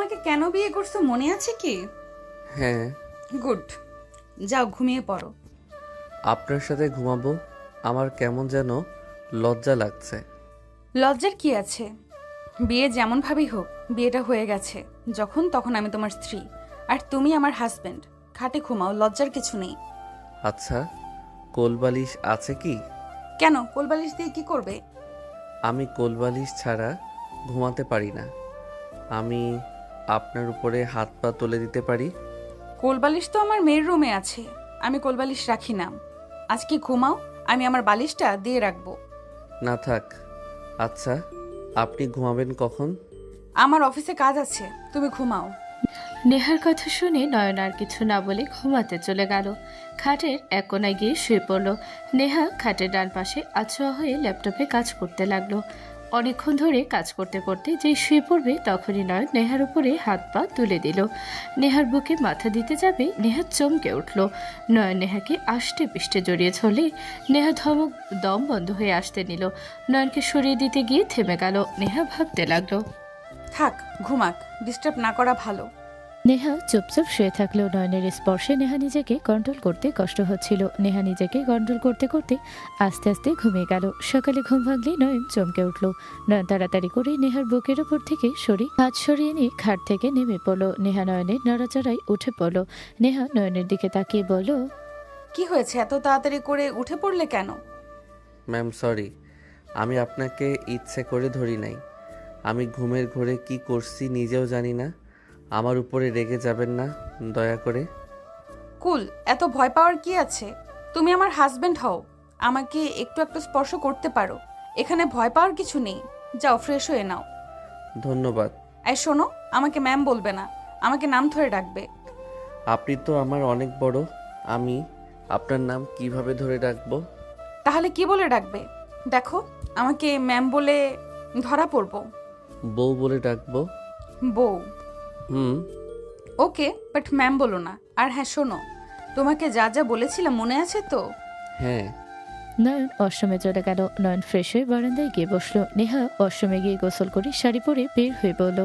আমাকে কেন বিয়ে করছো মনে আছে কি? হ্যাঁ। গুড। যাও ঘুমিয়ে পড়ো। আপনার সাথে ঘুমাবো? আমার কেমন যেন লজ্জা লাগছে। লজ্জার কি আছে? বিয়ে যেমন ভাবেই হোক, বিয়েটা হয়ে গেছে যখন তখন আমি তোমার স্ত্রী, আর তুমি আমার হাজবেন্ড। খাটে ঘুমাও, লজ্জার কিছু নেই। আচ্ছা, কোলবালিশ আছে কি? কেন, কোলবালিশ দিয়ে কি করবে? আমি কোলবালিশ ছাড়া ঘুমাতে পারি না। আমি আপনার উপরে হাত পা তুলে দিতে পারি। কোলবালিশ তো আমার মেয়ের রুমে আছে, আমি কোলবালিশ রাখি না। আজকে ঘুমাও, আমি আমার বালিশটা দিয়ে রাখবো। না থাক। আচ্ছা, আপনি ঘুমাবেন কখন? আমার অফিসে কাজ আছে, তুমি ঘুমাও। নেহার কথা শুনে নয়ন আর কিছু না বলে ঘুমাতে চলে গেল। খাটের এক কোনায় গিয়ে শুয়ে পড়ল। নেহা খাটের ডান পাশে আছোয়া হয়ে ল্যাপটপে কাজ করতে লাগলো। অনেকক্ষণ ধরে কাজ করতে করতে যেই শুয়ে পড়বে তখনই নয়ন নেহার উপরে হাত পা তুলে দিল। নেহার বুকে মাথা দিতে যাবে, নেহা চমকে উঠল। নয়ন নেহাকে আষ্টে পিষ্টে জড়িয়ে ধরলে নেহা ধমক দম বন্ধ হয়ে আসতে নিল। নয়নকে সরিয়ে দিতে গিয়ে থেমে গেল। নেহা ভাবতে লাগলো। থাক, ঘুমাক, ডিস্টার্ব না করা ভালো। নেহা চুপচাপ শুয়ে থাকলেও নয়নের স্পর্শে নেহা নিজেকে কন্ট্রোল করতে কষ্ট হচ্ছিল। নেহা নিজেকে কন্ট্রোল করতে করতে আস্তে আস্তে ঘুমিয়ে গেল। সকালে ঘুম ভাঙলে নয়ন চমকে উঠল। নয়ন তাড়াতাড়ি করে নেহার বুকের ওপর থেকে হাত সরিয়ে নিয়ে খাট থেকে নেমে পড়ল। নেহা নয়নের নড়াচড়ায় উঠে পড়ল। নেহা নয়নের দিকে তাকিয়ে বলল, কি হয়েছে, এত তাড়াতাড়ি করে উঠে পড়লে কেন? ম্যাম সরি, আমি আপনাকে ইচ্ছে করে ধরি নাই। আমি ঘুমের ঘোরে কি করছি নিজেও জানি না। আমার উপরে রেগে যাবেন না দয়া করে। কুল, এত ভয় পাওয়ার কি আছে? তুমি আমার হাজবেন্ড হও, আমাকে একটু একটু স্পর্শ করতে পারো। এখানে ভয় পাওয়ার কিছু নেই। যাও ফ্রেশ হয়ে নাও। ধন্যবাদ। এই শোনো, আমাকে ম্যাম বলবে না, আমাকে নাম ধরে ডাকবে। আপনি তো আমার অনেক বড়, আমি আপনার নাম কিভাবে ধরে রাখবো? তাহলে কি বলে ডাকবে? দেখো, আমাকে ম্যাম বলে ধরা পড়বো। বউ বলে ডাকবো। বউ? হুম। ওকে, বাট ম্যাম বলো না। আর হ্যাঁ শোনো, তোমাকে যা যা বলেছিলাম মনে আছে তো? হ্যাঁ। নয়ন ওয়াশরুমে চলে গেল। নয়ন ফ্রেশ হয়ে বারান্দায় গিয়ে বসলো। নেহা ওয়াশরুমে গিয়ে গোসল করে শাড়ি পরে বের হয়ে বলল,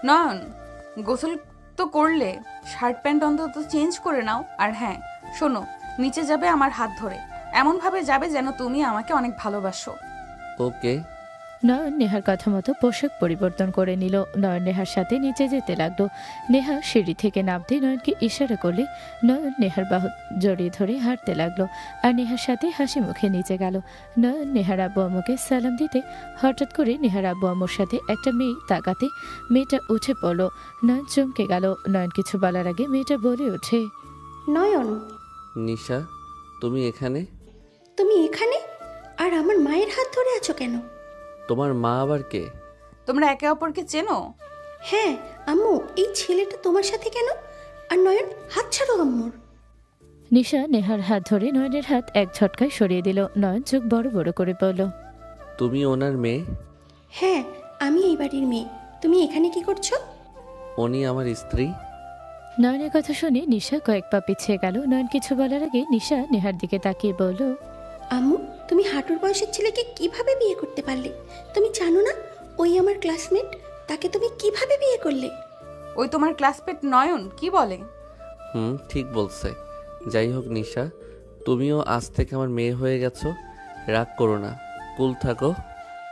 নয়ন, গোসল তো করলে, শার্ট প্যান্ট অন্তত চেঞ্জ করে নাও। আর হ্যাঁ শোনো, নিচে যাবে আমার হাত ধরে, এমন ভাবে যাবে যেন তুমি আমাকে অনেক ভালোবাসো। ওকে। নয়ন নেহার কথা মতো পোশাক পরিবর্তন করে নিল। নয়ন নেহার সাথে নিচে যেতে লাগলো। নেহা সিঁড়ি থেকে নামতে নয়নকে ইশারা করলে নয়ন নেহার বাহু জড়িয়ে ধরে হাঁটতে লাগলো আর নেহার সাথে হাসি মুখে নিচে গেল। নয়ন নেহার আব্বু আম্মুকে সালাম দিতে হঠাৎ করে নেহার আব্বু আম্মুর সাথে একটা মেয়ে তাকাতে মেয়েটা উঠে পড়লো। নয়ন চমকে গেল। নয়ন কিছু বলার আগে মেয়েটা বলে ওঠে, নয়ন, নিশা, তুমি এখানে? তুমি এখানে? আর আমার মায়ের হাত ধরে আছো কেন? তোমার মা আবার কে? তোমরা একে অপরকে চেনো? হ্যাঁ আম্মু, এই ছেলেটা তোমার সাথে কেন? আর নয়ন, হাত ছাড়ো আম্মুর। নিশা নেহার হাত ধরে নয়নের হাত এক ঝটকায় সরিয়ে দিল। নয়ন চোখ বড় বড় করে বলল, তুমি ওনার মেয়ে? হ্যাঁ, আমি এই বাড়ির মেয়ে। তুমি এখানে কি করছো? উনি আমার স্ত্রী। নয়নের কথা শুনে নিশা কয়েক পা পিছিয়ে গেল। নয়ন কিছু বলার আগে নিশা নেহার দিকে তাকিয়ে বলল, আম্মু, তুমি হাঁটুর বয়সের ছেলেকে কিভাবে বিয়ে করতে পারলে? তুমি জানো না ওই আমার ক্লাসমেট? তাকে তুমি কিভাবে বিয়ে করলে? ওই তোমার ক্লাসমেট নয়ন কি বলে? হুম, ঠিক বলছে। যাই হোক নিশা, তুমিও আজ থেকে আমার মেয়ে হয়ে গেছো। রাগ করো না, কুল থাকো।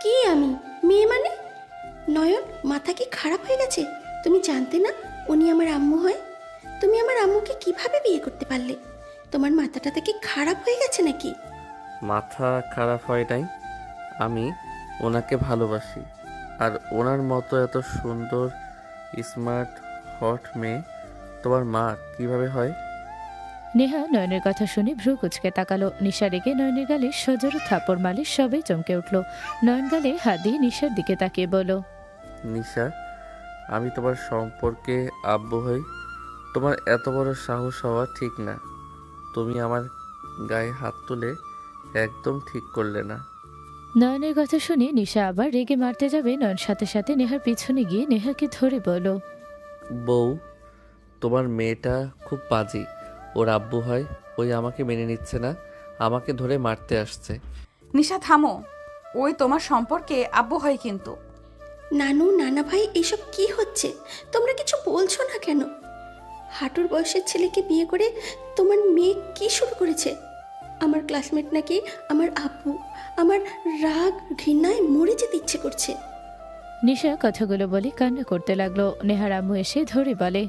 কি আমি মেয়ে মানে? নয়ন, মাথা কি খারাপ হয়ে গেছে? তুমি জানতে না উনি আমার আম্মু হয়? তুমি আমার আম্মুকে কিভাবে বিয়ে করতে পারলে? তোমার মাথাটা কি খারাপ হয়ে গেছে নাকি? মাথা খারাপ হয় নাই, আমি ওনাকে ভালোবাসি। আর ওনার মতো এত সুন্দর, স্মার্ট, হট মেয়ে তোমার মা কিভাবে হয়? নেহা নয়নের কথা শুনে ভ্রু কুচকে তাকালো। নিশা রেগে নয়নের গালে সজোরে থাপড় মারলে সবাই চমকে উঠল। নয়ন গালে হাত দিয়ে নিশার দিকে তাকিয়ে বলল, নিশা, আমি তোমার সম্পর্কে আব্বু হই? তোমার এত বড় সাহস হওয়া ঠিক না। তুমি আমার গায়ে হাত তুলে একদম ঠিক করলে না। নয়নের কথা শুনে নিশা আবার রেগে মারতে যাবে। নয়ন সাথে সাথে নেহার পিছনে গিয়ে নেহাকে ধরে বলল, বউ, তোমার মেয়েটা খুব বাজি। ওর আব্বু হয়, ওই আমাকে মেনে নিচ্ছে না, আমাকে ধরে মারতে আসছে। নিশা থামো, ওই তোমার সম্পর্কে আব্বু হয় কিন্তু। নানু নানা ভাই এসব কি হচ্ছে? তোমরা কিছু বলছো না কেন? হাঁটুর বয়সের ছেলেকে বিয়ে করে তোমার মেয়ে কি শুরু করেছে? আমার ক্লাসমেট নাকি আমার আব্বু। আমার রাগ ঘৃণায় মরে যেতে ইচ্ছে করছে। নিশা কথাগুলো বলে কান্না করতে লাগলো। নেহার আম্মু এসে ধরে বলে,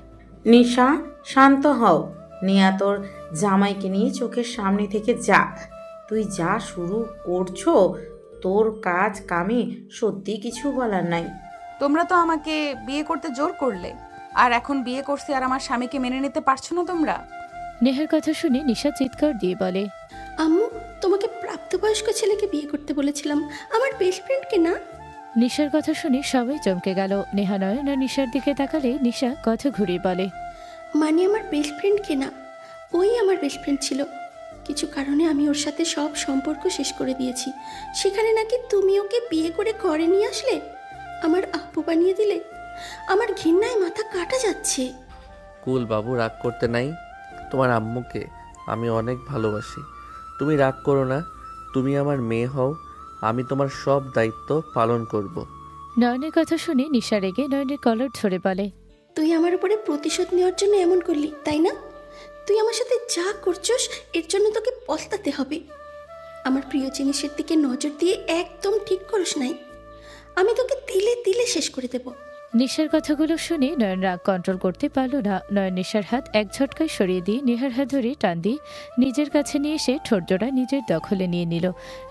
নিশা, শান্ত হও। নিয়া তোর জামাইকে নিয়ে চোখের সামনে থেকে যা। তুই যা শুরু করছো, তোর কাজ কামে সত্যি কিছু বলার নাই। তোমরা তো আমাকে বিয়ে করতে জোর করলে, আর এখন বিয়ে করছি আর আমার স্বামীকে মেনে নিতে পারছো না তোমরা? নেহার কথা শুনে নিশা চিৎকার দিয়ে বলে, আম্মু, তোমাকে প্রাপ্তবয়স্ক ছেলেকে বিয়ে করতে বলেছিলাম, আমার বেস্ট ফ্রেন্ডকে না। নিশার কথা শুনে সবাই চমকে গেল। নেহা নয়ন আর নিশার দিকে তাকালে নিশা কথা ঘুরিয়ে বলে, মানে আমার বেস্ট ফ্রেন্ডকে না, ওই আমার বেস্ট ফ্রেন্ড ছিল। কিছু কারণে আমি ওর সাথে সব সম্পর্ক শেষ করে দিয়েছি। সেখানে নাকি তুমি ওকে বিয়ে করে ঘরে নিয়ে আসলে, আমার আব্বু বানিয়ে দিলে। আমার ঘৃণায় মাথা কাটা যাচ্ছে। কুল বাবু, রাগ করতে নাই। তোমার আম্মুকে আমি অনেক ভালোবাসি। তুমি রাগ করো না। তুমি আমার মেয়ে হও, আমি তোমার সব দায়িত্ব পালন করব। নয়নের কথা শুনে নিশা রেগে নয়নের কলার ধরে বলে, তুই আমার উপরে প্রতিশোধ নেওয়ার জন্য এমন করলি, তাই না? তুই আমার সাথে যা করছস এর জন্য তোকে পস্তাতে হবে। আমার প্রিয় জিনিসের দিকে নজর দিয়ে একদম ঠিক করিস নাই। আমি তোকে তিলে তিলে শেষ করে দেব। নিশার কথাগুলো শুনে নয়ন রাগ কন্ট্রোল করতে পারল না। নয়ন নিশার হাত এক ঝটকায় সরিয়ে দিয়ে নেহার হাত ধরে টান দিয়ে নিজের কাছে নিয়ে এসে ঠোঁটজোড়া নিজের দখলে নিয়ে নিল।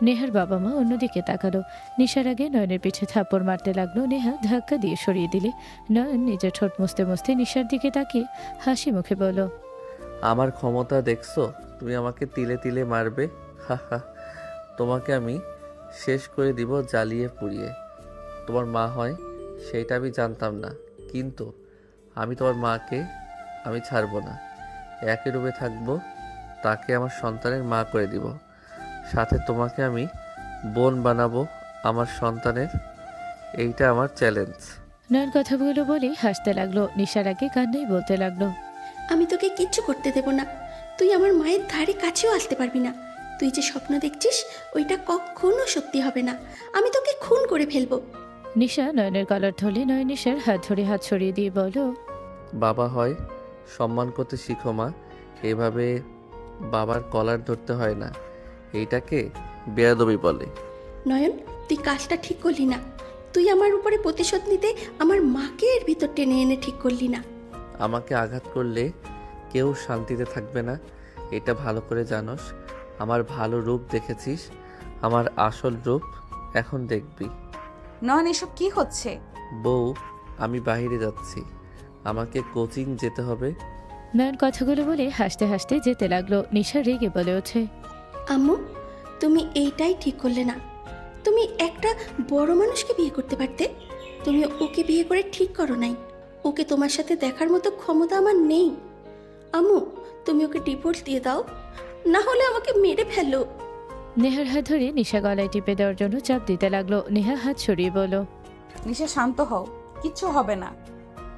নেহার বাবা মা অন্যদিকে তাকালো। নিশার আগে নয়নের পিঠে থাপ্পড় মারতে লাগলো। নেহা ধাক্কা দিয়ে সরিয়ে দিলে নয়ন নিজের ঠোঁট মুছতে মুছতে নিশার দিকে তাকিয়ে হাসি মুখে বলল, আমার ক্ষমতা দেখছো? তুমি আমাকে তিলে তিলে মারবে? হা হা, তোমাকে আমি শেষ করে দিব জ্বালিয়ে পুড়িয়ে। তোমার মা হয় সেইটা আমি জানতাম না, কিন্তু আমি তোমার মাকে আমি ছাড়বো না। একই রূপে থাকবো, তাকে আমার সন্তানের মা করে দিব। সাথে তোমাকে আমি বোন বানাবো আমার সন্তানের। এইটা আমার চ্যালেঞ্জ। নয়ন কথাগুলো বলে হাসতে লাগলো। নিশার আগে কান্নাই বলতে লাগলো, আমি তোকে কিচ্ছু করতে দেব না। তুই আমার মায়ের ধারে কাছেও আসতে পারবি না। তুই যে স্বপ্ন দেখছিস ওইটা কখনো সত্যি হবে না। আমি তোকে খুন করে ফেলবো। নিশা নয়নের কলার ধরে নয়ন নিশার হাত ধরে হাত সরিয়ে দিয়ে বলল, বাবা হয় সম্মান করতে শিখো মা। এভাবে বাবার কলার ধরতে হয় না, এইটাকে বেয়াদবি বলে। নয়ন, তুই কাজটা ঠিক করলি না। তুই আমার উপরে প্রতিশোধ নিতে আমার মাকে এর ভিতর টেনে এনে ঠিক করলি না। আমাকে আঘাত করলে কেউ শান্তিতে থাকবে না, এটা ভালো করে জানোস। আমার ভালো রূপ দেখেছিস, আমার আসল রূপ এখন দেখবি। নয়ন, এসব কি হচ্ছে? বউ, আমি বাইরে যাচ্ছি, আমাকে কোচিং যেতে হবে। নয়ন কথাগুলো বলে হাসতে হাসতে যেতে লাগলো। নিশা রেগে বলে ওঠে, আম্মু, তুমি এইটাই ঠিক করলে না। তুমি একটা বড় মানুষকে বিয়ে করতে পারতে। তুমি ওকে বিয়ে করে ঠিক করো নাই। ওকে তোমার সাথে দেখার মতো ক্ষমতা আমার নেই। আম্মু, তুমি ওকে ডিভোর্স দিয়ে দাও, না হলে আমাকে মেরে ফেলো। নেহার হাত ধরে নিশা গলায় টিপে দেওয়ার জন্য চাপ দিতে লাগলো। নেহা হাত সরিয়ে বলল, নিশা, শান্ত হও, কিচ্ছু হবে না।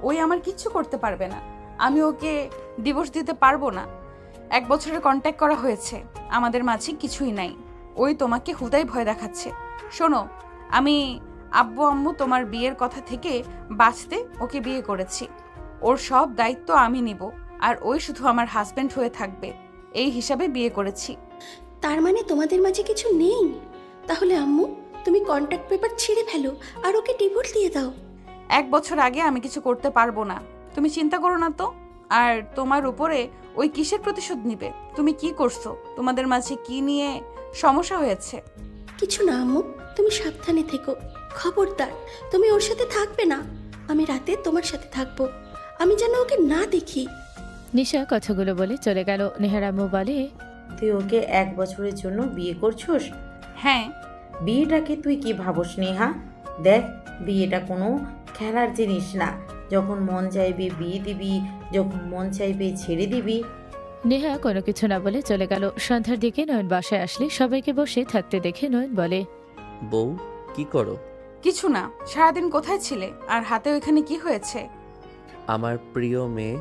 ওই আমার কিচ্ছু করতে পারবে না। আমি ওকে ডিভোর্স দিতে পারবো না। 1 বছরের কন্ট্যাক্ট করা হয়েছে, আমাদের মাঝে কিছুই নাই। ওই তোমাকে হুদাই ভয় দেখাচ্ছে। শোনো, আমি আব্বু আম্মু তোমার বিয়ের কথা থেকে বাঁচতে ওকে বিয়ে করেছি। ওর সব দায়িত্ব আমি নিব, আর ওই শুধু আমার হাজবেন্ড হয়ে থাকবে, এই হিসাবে বিয়ে করেছি। তার মানে তোমাদের মাঝে কিছু নেই? তাহলে আম্মু, তুমি কন্ট্রাক্ট পেপার ছিঁড়ে ফেলো আর ওকে ডিভোর্স দিয়ে দাও। 1 বছর আগে আমি কিছু করতে পারবো না, তুমি চিন্তা করো না তো। আর তোমার উপরে ওই কিসের প্রতিশোধ নিবে? তুমি কি করছো? তোমাদের মাঝে কি নিয়ে সমস্যা হয়েছে? কিছু না আম্মু, তুমি সাবধানে থেকো। খবরদার, তুমি ওর সাথে থাকবে না। আমি রাতে তোমার সাথে থাকবো। আমি যেন ওকে না দেখি। নিশা কথাগুলো বলে চলে গেল। নেহার আম্মু বলে, তুই ওকে 1 বছরের জন্য বিয়ে করছস? হ্যাঁ। বিয়েটাকে তুই কি ভাবস নেহা? দেখ, বিয়েটা কোনো খেলার জিনিস না। যখন মন চাইবে বিয়ে দিবি, যখন মন চাইবে ছেড়ে দিবি। নেহা কোনো কিছু না বলে চলে গেল। সন্ধ্যার দিকে নয়ন বাসায় আসলে সবাইকে বসে থাকতে দেখে নয়ন বলে, বউ, কি করো? কিছু না। সারাদিন কোথায় ছিলে? আর হাতে ওইখানে কি হয়েছে? আমার প্রিয় মেয়ে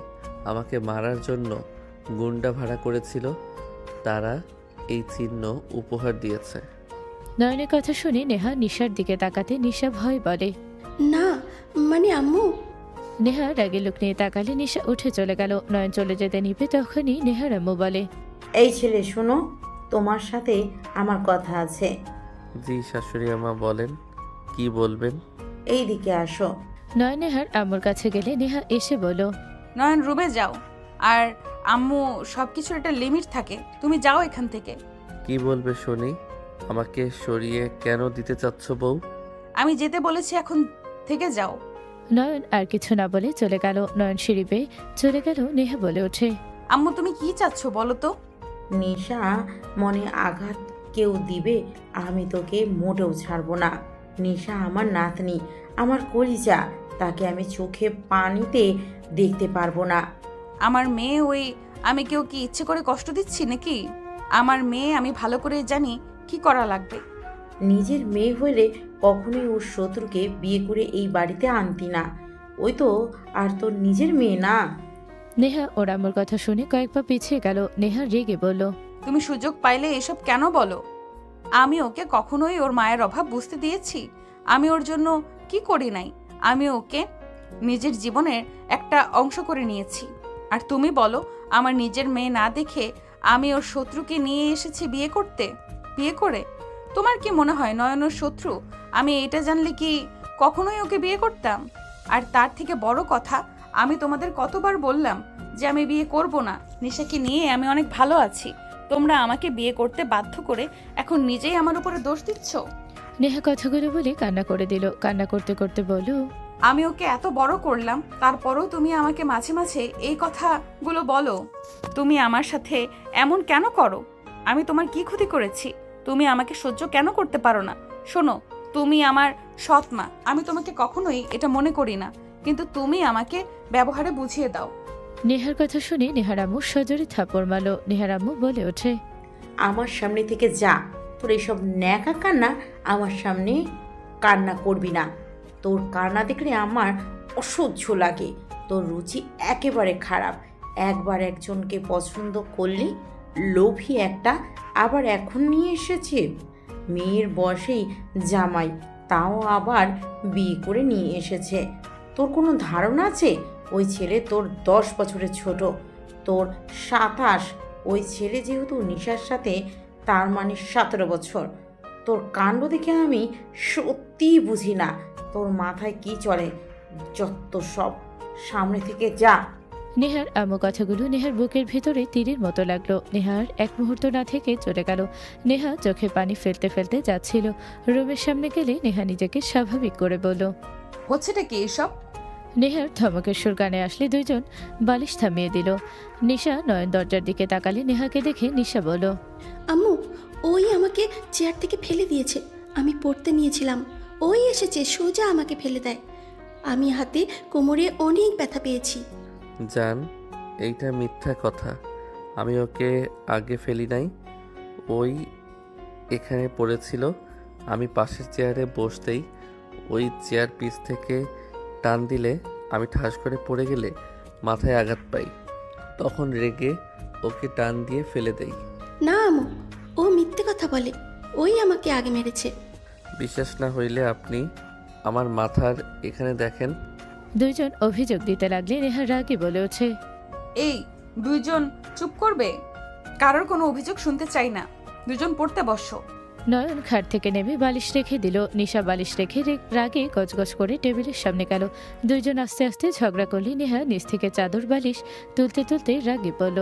আমাকে মারার জন্য গুন্ডা ভাড়া করেছিল, তারা এই চিহ্ন উপহার দিয়েছে। নয়নের কথা শুনে নেহা নিশার দিকে তাকাতে নিশা ভয় বলে, না মানে আম্মু। নেহা রাগে লোক নিয়ে তাকালে নিশা উঠে চলে গেল। নয়ন চলে যেতে নিবে তখনই নেহার আম্মু বলে, এই ছেলে শোনো, তোমার সাথে আমার কথা আছে। জি শাশুড়ি আমা, বলেন কি বলবেন। এই দিকে আসো। নয়ন নেহার আম্মুর কাছে গেলে নেহা এসে বলল, নয়ন রুমে যাও। আর আম্মু, সব কিছুর একটা লিমিট থাকে, তুমি যাও এখান থেকে। কি বলবে শুনি। আমাকে সরিয়ে কেন দিতে চাচ্ছ বউ? আমি যেতে বলেছি, এখন থেকে যাও। নয়ন আর কিছু না বলে চলে গেল। নয়ন সিঁড়ি বেয়ে চলে গেল। নেহা বলে ওঠে, আম্মু তুমি কি চাচ্ছ বলো তো? নিশা, মনে আঘাত কেউ দিবে, আমি তোকে মোটেও ছাড়বো না। নিশা আমার নাতনি, আমার কলিজা, তাকে আমি চোখে পানিতে দেখতে পারবো না। আমার মেয়ে, আমি কেউ কি ইচ্ছে করে কষ্ট দিচ্ছি নাকি? আমার মেয়ে, আমি ভালো করে জানি কি করা লাগবে। নিজের মেয়ে হলে কখনোই ওর শত্রুকে বিয়ে করে এই বাড়িতে আনতি না। ওই তো আর তোর নিজের মেয়ে না। নেহা ওর আম্মুর কথা শুনে কয়েক পা পিছিয়ে গেল। নেহা রেগে বলল, তুমি সুযোগ পাইলে এসব কেন বলো? আমি ওকে কখনোই ওর মায়ের অভাব বুঝতে দিয়েছি? আমি ওর জন্য কি করি নাই? আমি ওকে নিজের জীবনের একটা অংশ করে নিয়েছি। আর তুমি বলো, আমার নিজের মেয়ে না দেখে আমি ওর শত্রুকে নিয়ে এসেছি বিয়ে করতে। বিয়ে করে তোমার কি মনে হয় নয়নের শত্রু? আমি এটা জানলে কি কখনোই ওকে বিয়ে করতাম? আর তার থেকে বড় কথা, আমি তোমাদের কতবার বললাম যে আমি বিয়ে করব না। নিশাকে নিয়ে আমি অনেক ভালো আছি। তোমরা আমাকে বিয়ে করতে বাধ্য করে এখন নিজেই আমার উপরে দোষ দিচ্ছ। নেহা কথাগুলো বলে কান্না করে দিল। কান্না করতে করতে বলল, আমি ওকে এত বড় করলাম, তারপরও তুমি আমাকে মাঝে মাঝে এই কথাগুলো বলো। তুমি আমার সাথে এমন কেন করো? আমি তোমার কি ক্ষতি করেছি? তুমি আমাকে সহ্য কেন করতে পারো না? শোনো, তুমি আমার সৎ মা, আমি তোমাকে কখনোই এটা মনে করি না, কিন্তু তুমি আমাকে ব্যবহারে বুঝিয়ে দাও। নেহার কথা শুনে নেহার আম্মু সজোরে থাপড় মারল। নেহার আম্মু বলে ওঠে, আমার সামনে থেকে যা। তোর এইসব ন্যাকা কান্না আমার সামনে কান্না করবি না। তোর কান্না দেখলে আমার অসহ্য লাগে। তোর রুচি একেবারে খারাপ। একবার একজনকে পছন্দ করলি, লোভী একটা, আবার এখন নিয়ে এসেছে মেয়ের বয়সেই জামাই, তাও আবার বিয়ে করে নিয়ে এসেছে। তোর কোনো ধারণা আছে? ওই ছেলে তোর 10 বছরের ছোট, তোর 27। ওই ছেলে যেহেতু নিশার সাথে, তার মানে 17 বছর। তোর কাণ্ড দেখে আমি সত্যিই বুঝি না তোর মাথায় কি চলে। যত সব, সামনে থেকে যা। নেহার আম্মু কথাগুলো নেহার বুকের ভেতরে তীরের মতো লাগলো। নেহার এক মুহূর্ত না থেকে চলে গেল। নেহা চোখে পানি ফেলতে ফেলতে যাচ্ছিল। রুমের সামনে গেলে নেহা নিজেকে স্বাভাবিক করে বলল, হচ্ছেটা কি এসব? নেহার ধমকের সুর কানে আসলে দুইজন বালিশ থামিয়ে দিল। নিশা নয়ন দরজার দিকে তাকালে নেহাকে দেখে নিশা বলল, আম্মু, ওই আমাকে চেয়ার থেকে ফেলে দিয়েছে। আমি পড়তে নিয়েছিলাম, ওই এসেছে সোজা আমাকে ফেলে দেয়। আমি হাতে কোমরে অনেক ব্যথা পেয়েছি। জান, এইটা মিথ্যা কথা। আমি ওকে আগে ফেলি নাই। ওই এখানে পড়েছিল। আমি পাশের চেয়ারে বসতেই ওই চেয়ার পিছ থেকে টান দিলে আমি ঠাস করে পড়ে গেলে মাথায় আঘাত পাই। তখন রেগে ওকে টান দিয়ে ফেলে দেই। না আম্মু, ও মিথ্যে কথা বলে। ওই আমাকে আগে মেরেছে। বিশ্বাস না হইলে আপনি আমার মাথার এখানে দেখেন। দুইজন অভিযোগ দিতে লাগলে নেহা রাগে বলে ওঠে, এই দুইজন চুপ করবে? কারোর কোনো অভিযোগ শুনতে চাই না। দুজন পড়তে বসো। নয়ন খাট থেকে নেমে বালিশ রেখে দিল। নিশা বালিশ রেখে রাগে গজগজ করে টেবিলের সামনে গেল। দুইজন আস্তে আস্তে ঝগড়া করলে নেহা নিচ থেকে চাদর বালিশ তুলতে তুলতে রাগে বলল,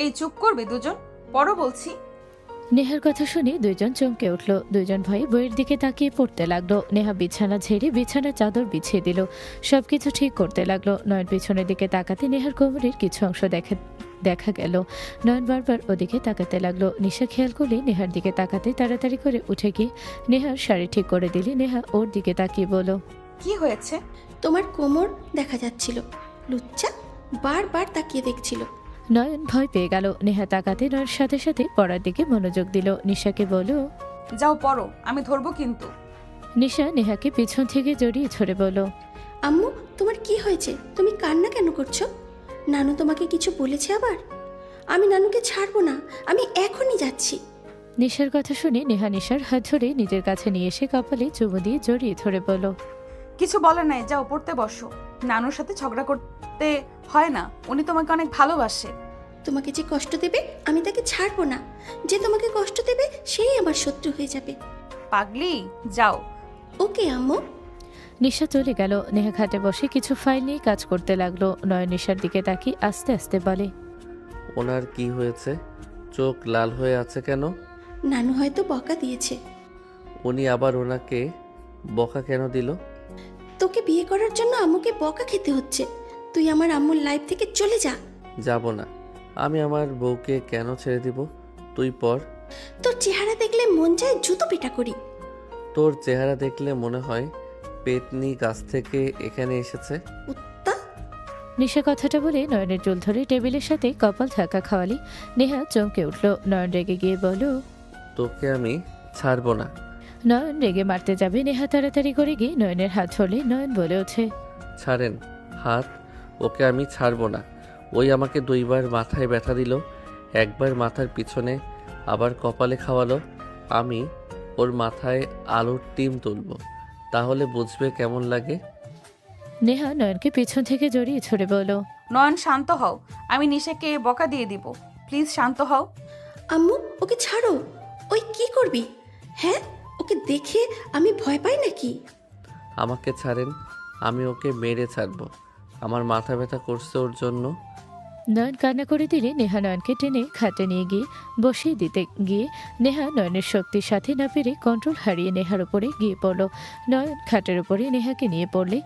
এই চুপ করবে দুজন? পড়ো বলছি। নেহার কথা শুনে দুইজন চমকে উঠল। দুইজন ভয়ে বইয়ের দিকে তাকিয়ে পড়তে লাগলো। নেহা বিছানা ঝেড়ে বিছানার চাদর বিছিয়ে দিল। সবকিছু ঠিক করতে লাগলো। নয়ন পিছনের দিকে তাকাতে নেহার কোমরের কিছু অংশ দেখা গেল। নয়ন বারবার ওদিকে তাকাতে লাগলো। নিশা খেয়াল করলে নেহার দিকে তাকাতে তাড়াতাড়ি করে উঠে গিয়ে নেহার শাড়ি ঠিক করে দিলে নেহা ওর দিকে তাকিয়ে বলল, কি হয়েছে? তোমার কোমর দেখা যাচ্ছিল। লুচ্চা বারবার তাকিয়ে দেখছিল। নয়ন ভয় পেয়ে গেল। নেহা তাকাতে নয়ন সাথে সাথে পড়ার দিকে মনোযোগ দিল। নিশাকে বলল, যাও পড়ো, আমি ধরবো কিন্তু। নিশা নেহাকে পিছন থেকে জড়িয়ে ধরে বলল, আম্মু, তোমার কি হয়েছে? তুমি কান্না কেন করছো? নানু তোমাকে কিছু বলেছে আবার? আমি নানুকে ছাড়বো না, আমি এখনই যাচ্ছি। নিশার কথা শুনে নেহা নিশার হাত ধরে নিজের কাছে নিয়ে এসে কপালে চুমু দিয়ে জড়িয়ে ধরে বলল, কিছু বলে নাই, যাও পড়তে বসো। নানুর সাথে ঝগড়া করতে হয় না, উনি তোমাকে অনেক ভালোবাসে। তোমাকে যে কষ্ট দেবে আমি তাকে ছাড়বো না। যে তোমাকে কষ্ট দেবে সেই আমার শত্রু হয়ে যাবে। পাগলি, যাও। ওকে আম্মু। নিশা চলে গেল। নেহা খাটে বসে কিছু ফাইল নিয়ে কাজ করতে লাগলো। নয়ন নিশার দিকে তাকিয়ে আস্তে আস্তে বলে, ওনার কি হয়েছে? চোখ লাল হয়ে আছে কেন? নানু হয়তো বকা দিয়েছে। উনি আবার ওনাকে বকা কেন দিল? তোকে বিয়ে করার জন্য আম্মুকে বকা খেতে হচ্ছে। তুই আমার আম্মুর লাইফ থেকে চলে যা। যাব না। আমি আমার বউকে কেন ছেড়ে দিব? তুই পর। তোর চেহারা দেখলে মন চায় জুতো পেটা করি। তোর চেহারা দেখলে মনে হয় পেতনি গাছ থেকে এখানে এসেছে। কুত্তা। নিশা কথাটা বলে নয়নের চুল ধরে টেবিলের সাথে কপাল ধাক্কা খাওয়ালি। নেহা চমকে উঠল। নয়ন রেগে গিয়ে বলল, তোকে আমি ছাড়বো না। নয়ন রেগে মারতে যাবে। নেহা তাড়াতাড়ি করে গিয়ে নয়নের হাত ধরলে। নয়ন বলে ওঠে, ছাড়েন হাত। ওকে আমি ছাড়বো না। ওই আমাকে 2বার মাথায় ব্যথা দিল, একবার মাথার পিছনে, আবার কপালে খাওয়ালো। আমি ওর মাথায় আলুর ডিম তুলবো, তাহলে বুঝবে কেমন লাগে। নেহা নয়নকে পিছন থেকে জড়িয়ে ছড়ে বলল, নয়ন, শান্ত হও। আমি নিশাকে বকা দিয়ে দিব। প্লিজ শান্ত হও। আম্মু ওকে ছাড়ো। ওই কি করবি? হ্যাঁ, ওকে দেখে আমি ভয় পাই নাকি? আমাকে ছাড়েন, আমি ওকে মেরে ছাড়বো। আমার মাথা ব্যথা করছে ওর জন্য। নয়ন কান্না করে দিলে নেহা নয়নকে টেনে খাটে নিয়ে গিয়ে বসিয়ে দিতে গিয়ে নেহা নয়নের শক্তির সাথে না পেরে কন্ট্রোল হারিয়ে নেহার উপরে গিয়ে পড়ল। নয়ন খাটের উপরে নেহাকে নিয়ে পড়লে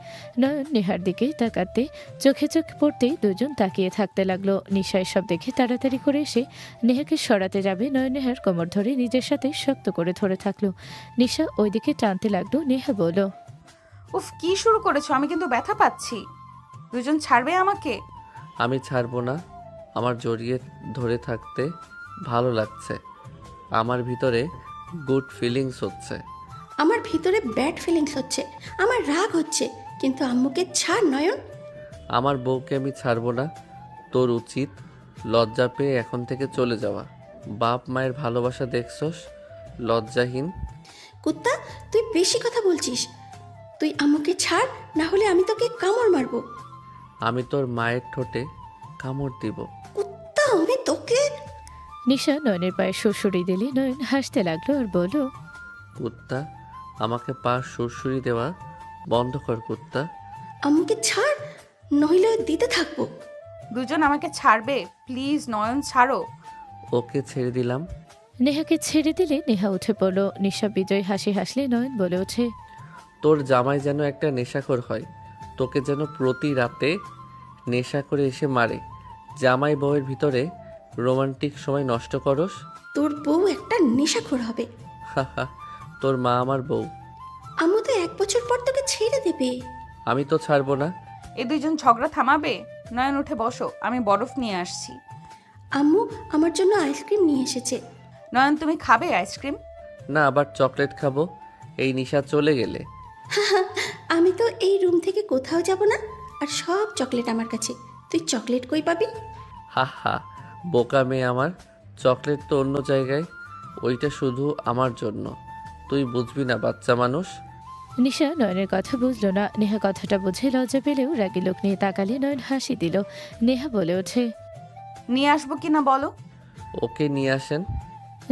নয়ন নেহার দিকে তাকাতে চোখে চোখ পড়তেই দুজন তাকিয়ে থাকতে লাগলো। নিশা এসব দেখে তাড়াতাড়ি করে এসে নেহাকে সরাতে যাবে। নয়ন নেহার কোমর ধরে নিজের সাথে শক্ত করে ধরে থাকলো। নিশা ওইদিকে টানতে লাগলো। নেহা বলল, উফ, কি শুরু করেছো? আমি কিন্তু ব্যথা পাচ্ছি। দুজন ছাড়বে আমাকে? আমি ছাড়বো না। আমার জড়িয়ে ধরে থাকতে ভালো লাগছে। আমার ভিতরে গুড ফিলিংস হচ্ছে। আমার ভিতরে ব্যাড ফিলিংস হচ্ছে। আমার রাগ হচ্ছে। কিন্তু আম্মুকে ছাড় নয়ন। আমার বউকে আমি ছাড়বো না। তোর উচিত লজ্জা পেয়ে এখন থেকে চলে যাওয়া। বাপ মায়ের ভালোবাসা দেখছস? লজ্জাহীন। কুত্তা, তুই বেশি কথা বলছিস। তুই আম্মুকে ছাড়, না হলে আমি তোকে কামড় মারবো। আমি তোর মায়ের ঠোঁটে কামড় দিব। কুত্তা, আমি তোকে। নিশা নয়নের পায়ে সুড়সুড়ি দিলে। নয়ন হাসতে লাগলো আর বলল, কুত্তা, আমাকে পা সুরসুরি দেওয়া বন্ধ কর কুত্তা। আম্মুকে ছাড়, নইলে দিতে থাকবো। দুজন আমাকে ছাড়বে? প্লিজ নয়ন, ছাড়ো। ওকে ছেড়ে দিলাম। নেহাকে ছেড়ে দিলে নেহা উঠে পড়ল। নিশা বিজয় হাসি হাসলে। নয়ন বলে ওঠে, তোর জামাই যেন একটা নেশাখোর হয়, তোকে যেন প্রতি রাতে নেশা করে এসে মারে। জামাই বউয়ের ভিতরে রোমান্টিক সময় নষ্ট করস। তোর বউ একটা নেশাখোর হবে। হাহা, তোর মা আমার বউ। আম্মু তো 1 বছর পর তোকে ছেড়ে দেবে। আমি তো ছাড়বো না। এই দুজন ঝগড়া থামাবে? নয়ন, উঠে বসো, আমি বরফ নিয়ে আসছি। আম্মু আমার জন্য আইসক্রিম নিয়ে এসেছে। নয়ন, তুমি খাবে আইসক্রিম? না, আবার চকলেট খাবো এই নিশা চলে গেলে। আমি তো এই রুম থেকে কোথাও যাব না। আর সব চকলেট আমার কাছে। তুই চকলেট কই পাবি? হা হা, বোকা মেয়ে আমার। চকলেট তো অন্য জায়গায়, ওইটা শুধু আমার জন্য। তুই বুঝবি না, বাচ্চা মানুষ। নিশা নয়নের কথা বুঝলো না। নেহা কথাটা বুঝে লজ্জা পেলেও রাগী লোক নিয়ে তাকালে নয়ন হাসি দিল। নেহা বলে ওঠে, নিয়ে আসবো কিনা বলো। ওকে নিয়ে আসেন।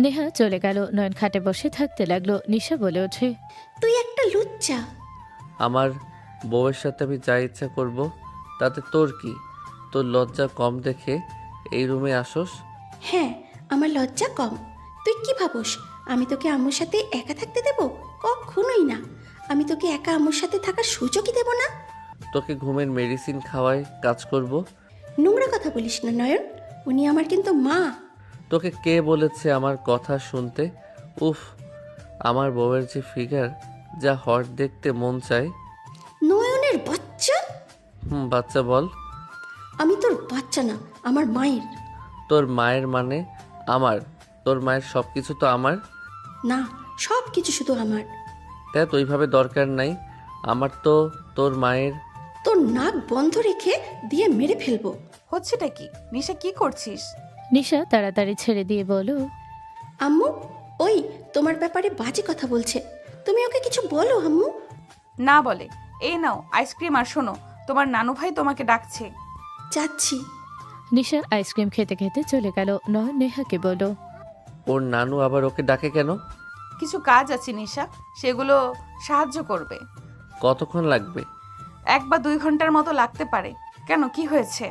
নেহা চলে গেল। নয়ন খাটে বসে থাকতে লাগলো। নিশা বলে ওঠে, তুই একটা লুচ্চা। আমার বউয়ের সাথে আমি যা ইচ্ছা করব, তাতে তোর কি? তোর লজ্জা কম দেখে এই রুমে আসোস? হ্যাঁ, আমার লজ্জা কম। তুই কি ভাবস আমি তোকে আম্মুর সাথে একা থাকতে দেব? কখনোই না। আমি তোকে একা আম্মুর সাথে থাকার সুযোগই দেব না। তোকে ঘুমের মেডিসিন খাওয়ায় কাজ করব। নোংরা কথা বলিস না নয়ন। উনি আমার কিন্তু মা। তোকে কে বলেছে আমার কথা শুনতে? উফ, আমার বউয়ের যে ফিগার, যা হট দেখতে মন চায়। নয়নের বাচ্চা। বাচ্চা বল। আমি তোর বাচ্চা না, আমার মায়ের। তোর মায়ের মানে আমার? তোর মায়ের সব কিছু তো আমার। না, সব কিছু শুধু আমার। দেখ, ওইভাবে দরকার নাই। আমার তো তোর মায়ের। তোর নাক বন্ধ রেখে দিয়ে মেরে ফেলবো। হচ্ছেটা কি? নিশা, কি করছিস? নিশা তাড়াতাড়ি ছেড়ে দিয়ে বলো, আম্মু, ওই তোমার ব্যাপারে বাজে কথা বলছে। তুমি ওকে কিছু বলো আম্মু। না বলে। এই নাও আইসক্রিম, আর শোনো, তোমার নানু ভাই তোমাকে ডাকছে। যাচ্ছি। নিশা আইসক্রিম খেতে খেতে চলে গেল। নয়ন নেহাকে বলল, ওর নানু আবার ওকে ডাকে কেন? কিছু কাজ আছে নিশা, সেগুলো সাহায্য করবে। কতক্ষণ লাগবে? 1 বা 2 ঘন্টার মতো লাগতে পারে। কেন, কি হয়েছে?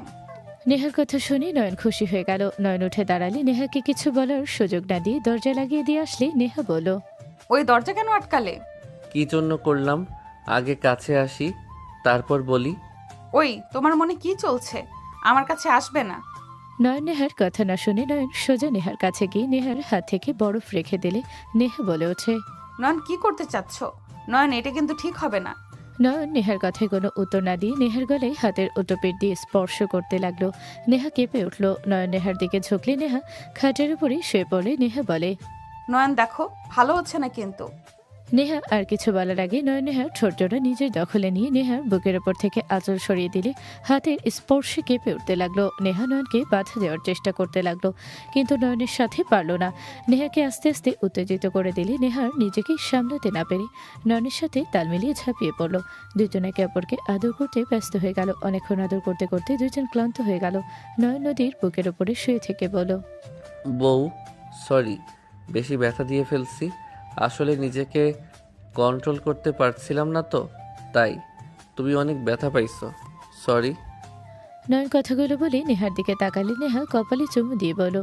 নেহার কথা শুনে নয়ন খুশি হয়ে গেল। নয়ন উঠে দাঁড়ালে নেহাকে কিছু বলার সুযোগ না দিয়ে দরজা লাগিয়ে দিয়ে আসলে নেহা বলল, ওই দরজা কেন আটকালে? কি জন্য করলাম? আগে কাছে আসি, তারপর বলি। ওই তোমার মনে কি চলছে? আমার কাছে আসবে না। নয়ন নেহার কথা না শুনে নয়ন সোজা নেহার কাছে গিয়ে নেহার হাত থেকে বরফ রেখে দিলে নেহা বলে ওঠে। নয়ন, কি করতে চাচ্ছ? নয়ন, এটা কিন্তু ঠিক হবে না। নয়ন নেহার কথায় কোনো উত্তর না দিয়ে নেহার গলায় হাতের ওটোপিট দিয়ে স্পর্শ করতে লাগলো। নেহা কেঁপে উঠল। নয়ন নেহার দিকে ঝুঁকলে নেহা খাটের উপরে শুয়ে পড়ে। নেহা বলে, নয়ন দেখো, ভালো হচ্ছে না কিন্তু। নেহা আর কিছু বলার আগে নয়ন নেহার ঠোঁটজোড়া নিজের দখলে নিয়ে নেহার বুকের ওপর থেকে আঁচল সরিয়ে দিলে হাতের স্পর্শে কেঁপে উঠতে লাগলো। নেহা নয়নকে বাধা দেওয়ার চেষ্টা করতে লাগলো, কিন্তু নয়নের সাথে পারল না। নেহাকে আস্তে আস্তে উত্তেজিত করে দিলে নেহার নিজেকে সামলাতে না পেরে নয়নের সাথে তাল মিলিয়ে ঝাঁপিয়ে পড়ল। দুজন একে অপরকে আদর করতে ব্যস্ত হয়ে গেল। অনেকক্ষণ আদর করতে করতে দুজন ক্লান্ত হয়ে গেল। নয়ন নদীর বুকের ওপরে শুয়ে থেকে বলল, বউ, সরি, বেশি ব্যথা দিয়ে ফেলছি। আসলে নিজেকে কন্ট্রোল করতে পারছিলাম না তো, তাই। তুমি অনেক ব্যথা পাইছো, সরি। নয়ন কথাগুলো বলে নেহার দিকে তাকালে নেহা কপালে চুমু দিয়ে বলল,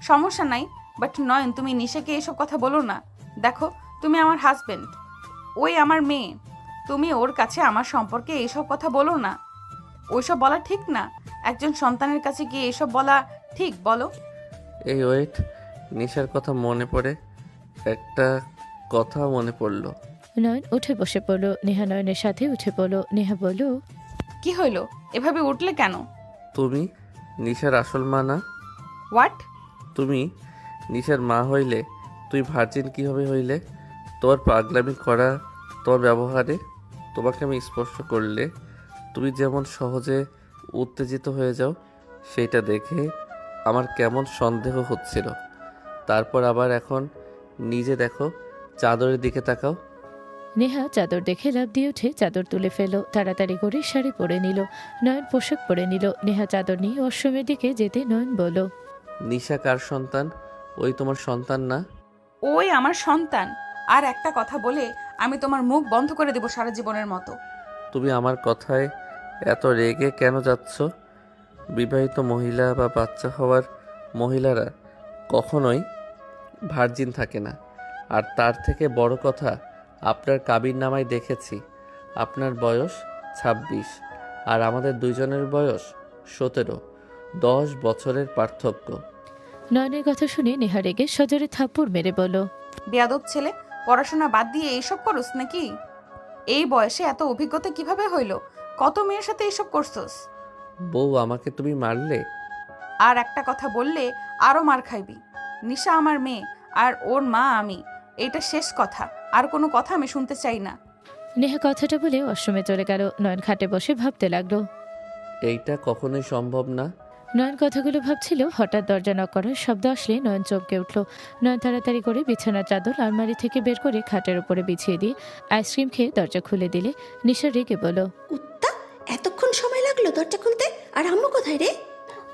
সমস্যা নাই, বাট নয়ন, তুমি নিশাকে এসব কথা বলো না। দেখো, তুমি আমার হাজবেন্ড, ওই আমার মেয়ে। তুমি ওর কাছে আমার সম্পর্কে এইসব কথা বলো না। ওইসব বলা ঠিক না। একজন সন্তানের কাছে গিয়ে এসব বলা ঠিক, বলো? এই ওয়েট, নিশার কথা মনে পড়ে, একটা কথা মনে পড়লো। নয়ন উঠে বসে পড়ল। নেহা নয়নের সাথে উঠে পড়ল। নেহা বলল, কি হইল? এভাবে উঠলে কেন? তুমি নিশার আসল মা না? হোয়াট? তুমি নিশার মা হইলে তুই ভার্জিন কীভাবে হইলে? তোমার পাগলামি করা, তোমার ব্যবহারে, তোমাকে আমি স্পর্শ করলে তুমি যেমন সহজে উত্তেজিত হয়ে যাও, সেইটা দেখে আমার কেমন সন্দেহ হচ্ছিল। তারপর আবার এখন নিজে দেখো, চাদরের দিকে তাকাও। নেহা চাদর দেখে লাফ দিয়ে উঠে চাদর তুলে ফেলল। তাড়াতাড়ি করে শাড়ি পরে নিল। নয়ন পোশাক পরে নিল। নেহা চাদর নিয়ে অশ্রমের দিকে যেতে নয়ন বলল, নিশা কার সন্তান? ওই তোমার সন্তান না? ওই আমার সন্তান। আর একটা কথা বলে আমি তোমার মুখ বন্ধ করে দেব সারা জীবনের মতো। তুমি আমার কথায় এত রেগে কেন যাচ্ছ? বিবাহিত মহিলা বা বাচ্চা হওয়ার মহিলারা কখনোই ভার্জিন থাকে না। আর তার থেকে বড় কথা, আপনার কাবিননামায় দেখেছি আপনার বয়স 26 আর আমাদের দুইজনের বয়স 17। 10 বছরের পার্থক্য। নয়নের কথা শুনে নেহা রেগে সজোরে থাপ্পড় মেরে বলল, বেয়াদব ছেলে, পড়াশোনা বাদ দিয়ে এইসব করস নাকি? এই বয়সে এত অভিজ্ঞতা কিভাবে হইল? কত মেয়ের সাথে এইসব করছস? বউ, আমাকে তুমি মারলে? আর একটা কথা বললে আরো মার খাইবি। নিশা আমার মেয়ে, আর ওর মা আমি। এটা শেষ কথা। আর কোনো কথা আমি শুনতে চাই না। নেহা কথাটা বলে অশ্রমে চলে গেল। নয়ন খাটে বসে ভাবতে লাগলো। এইটা কখনোই সম্ভব না। নয়ন কথাগুলো ভাবছিল, হঠাৎ দরজা নক করার শব্দ আসলে নয়ন চমকে উঠল। নয়ন তাড়াতাড়ি করে বিছানার চাদর আলমারি থেকে বের করে খাটের উপরে বিছিয়ে দিয়ে আইসক্রিম খেয়ে দরজা খুলে দিলে নিশা রেগে বলল, কুত্তা, এতক্ষণ সময় লাগলো দরজা খুলতে? আর আম্মু কোথায় রে?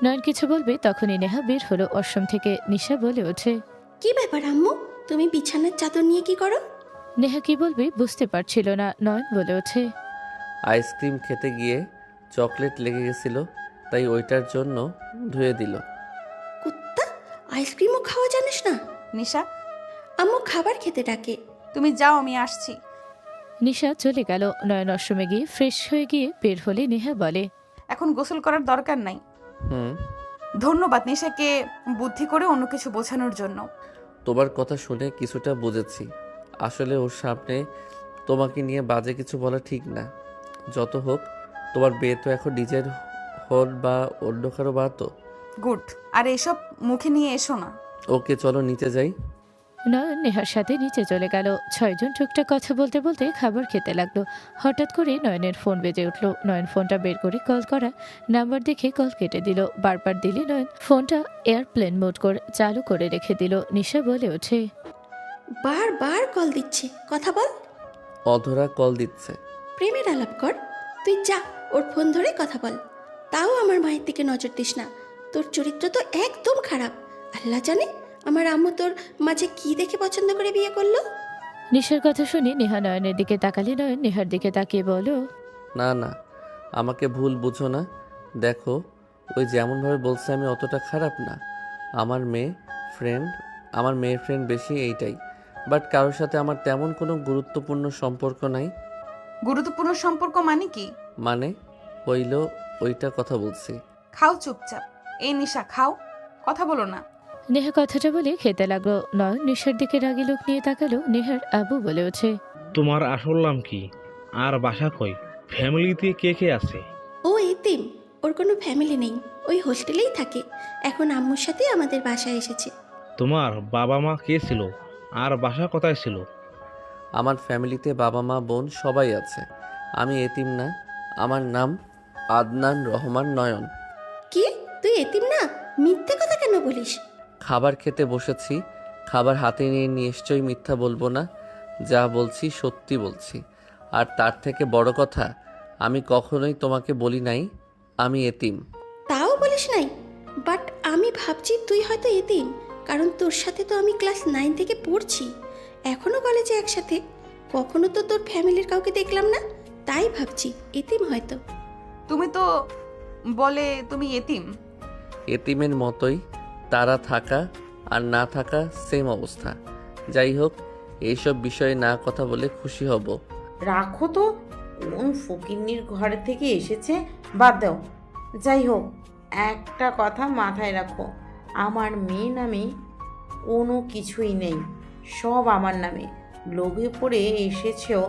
নয়ন কিছু বলবে তখনই নেহা বের হলো অশ্রম থেকে। নিশা বলে ওঠে, কি ব্যাপার আম্মু, তুমি বিছানার চাদর নিয়ে কি করো? নেহা কি বলবে বুঝতে পারছিল না। নয়ন বলে ওঠে, আইসক্রিম খেতে গিয়ে চকলেট লেগে গেছিল, তাই ওইটার জন্য ধুয়ে দিল। কুত্তা, আইসক্রিমও খাওয়া জানিস না? নিশা, আম্মু খাবার খেতে ডাকে। তুমি যাও, আমি আসছি। নিশা চলে গেল। নয়ন অশ্রমে গিয়ে ফ্রেশ হয়ে গিয়ে বের হলে নেহা বলে, এখন গোসল করার দরকার নাই। হুম, ধন্যবাদ নিশাকে বুদ্ধি করে অন্য কিছু বোঝানোর জন্য। তোমার কথা শুনে কিছুটা বুঝেছি। আসলে ওর সামনে তোমাকে নিয়ে বাজে কিছু বলা ঠিক না। যত হোক, তোমার বিয়ে তো এখন নিজের হল বা অন্য কারো বা তো। গুড। আর এসব মুখে নিয়ে এসো না। ওকে, চলো নিচে যাই। নয়ন নেহার সাথে নিচে চলে গেল। 6 জন টুকটাক কথা বলতে বলতে খাবার খেতে লাগলো। হঠাৎ করে নয়নের ফোন বেজে উঠল। নয়ন ফোনটা বের করে কল করা নাম্বার দেখে কল কেটে দিল। বারবার দিলে নয়ন ফোনটা এয়ারপ্লেন মোড করে চালু করে রেখে দিল। নিশা বলে ওঠে, বারবার কল দিচ্ছে, কথা বল। অধরা কল দিচ্ছে। প্রেমের আলাপ কর। তুই যা ওর ফোন ধরে কথা বল। তাও আমার মায়ের দিকে নজর দিস না। তোর চরিত্র তো একদম খারাপ। আল্লাহ জানে আমার আম্মু তোর মাঝে কি দেখে পছন্দ করে বিয়ে করলো। নিশার কথা শুনে নেহা নয়নের দিকে তাকালে নয়ন নেহার দিকে তাকিয়ে বলো, না না, আমাকে ভুল বুঝো না। দেখো, ওই যেমনভাবে বলছে আমি অতটা খারাপ না। আমার মেয়ে ফ্রেন্ড, আমার মেয়ের ফ্রেন্ড বেশি, এইটাই। বাট কারোর সাথে আমার তেমন কোনো গুরুত্বপূর্ণ সম্পর্ক নাই। গুরুত্বপূর্ণ সম্পর্ক মানে কি? মানে হইল ওইটা কথা বলছি। খাও চুপচাপ। এই নিশা খাও, কথা বলো না। নেহা কথাটা বলে খেতে লাগলো। নয়ন নিশার দিকে রাগি লোক নিয়ে তাকালো। নেহার আবু বলে ওঠে, তোমার আসল নাম কি? আর বাসা কই? ফ্যামিলিতে কে কে আছে? ও এতিম, ওর কোনো ফ্যামিলি নেই, ওই হোস্টেলেই থাকে। এখন আম্মুর সাথে আমাদের বাসায় এসেছে। তোমার বাবা মা কে ছিল? আর বাসা কোথায় ছিল? আমার ফ্যামিলিতে বাবা মা বোন সবাই আছে। আমি এতিম না। আমার নাম আদনান রহমান নয়ন। কি, তুই এতিম না? মিথ্যে কথা কেন বলিস? খাবার খেতে বসেছি, খাবার হাতে নিয়ে নিশ্চয়ই মিথ্যা বলবো না। যা বলছি সত্যি বলছি। আর তার থেকে বড় কথা, আমি কখনোই তোমাকে বলি নাই আমি এতিম। তাও বলিস নাই? বাট আমি ভাবছি তুই হয়তো এতিম, কারণ তোর সাথে তো আমি ক্লাস 9 থেকে পড়ছি, এখনো কলেজে একসাথে। কখনো তো তোর ফ্যামিলির কাউকে দেখলাম না, তাই ভাবছি এতিম হয়তো। তুমি তো বলে তুমি এতিম। এতিমের মতোই, তারা থাকা আর না থাকা সেম অবস্থা। যাই হোক, এইসব বিষয়ে না কথা বলে খুশি হব। রাখো তো, কোন ফকিন্নির ঘর থেকে এসেছে, বাদ দাও। যাই হোক, একটা কথা মাথায় রাখো, আমার মেয়ে নামে কোনো কিছুই নেই, সব আমার নামে। লোভে পড়ে এসেছেও,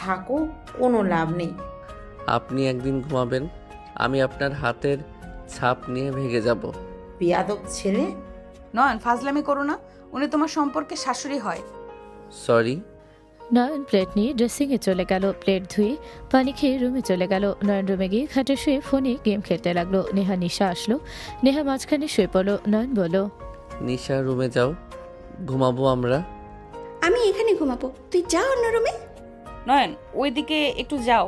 থাকো, কোনো লাভ নেই। আপনি একদিন ঘুমাবেন, আমি আপনার হাতের ছাপ নিয়ে ভেগে যাব। বেয়াদব ছেলে। নয়ন, ফাজলামি করো না। উনি তোমার সম্পর্কে শাশুড়ি হয়। সরি। নয়ন প্লেট নিয়ে ড্রেসিংয়ে চলে গেল। প্লেট ধুয়ে পানি খেয়ে রুমে চলে গেল। নয়ন রুমে গিয়ে খাটে শুয়ে ফোনে গেম খেলতে লাগলো। নেহা নিশা আসলো। নেহা মাঝখানে শুয়ে পড়লো। নয়ন বলল, নিশা রুমে যাও, ঘুমাবো আমরা। আমি এখানে ঘুমাবো, তুই যা অন্য রুমে। নয়ন, ওইদিকে একটু যাও।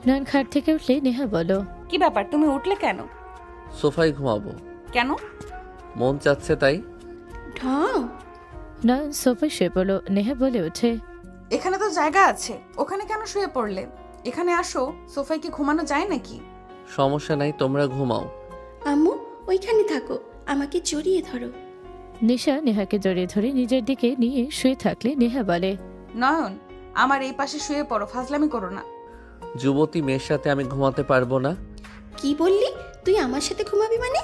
নয়ন খাট থেকে উঠলে নেহা বলল, কি ব্যাপার, তুমি উঠলে কেন? সোফায় ঘুমাবো, কেন? মন চাচ্ছে তাই। ঢং। নয়ন সোফায় শুয়ে পড়লো। নেহা বলে ওঠে, এখানে তো জায়গা আছে, ওখানে কেন শুয়ে পড়লে? এখানে আসো, সোফায় কি ঘুমানো যায় নাকি? সমস্যা নাই, তোমরা ঘুমাও। আম্মু ওইখানে থাকো, আমাকে জড়িয়ে ধরো। নিশা নেহাকে জড়িয়ে ধরে নিজের দিকে নিয়ে শুয়ে থাকলে নেহা বলে, নয়ন, আমার এই পাশে শুয়ে পড়ো, ফাজলামি করো না। যুবতী মেয়ের সাথে আমি ঘুমাতে পারবো না। কি বললি? তুই আমার সাথে ঘুমাবি মানে?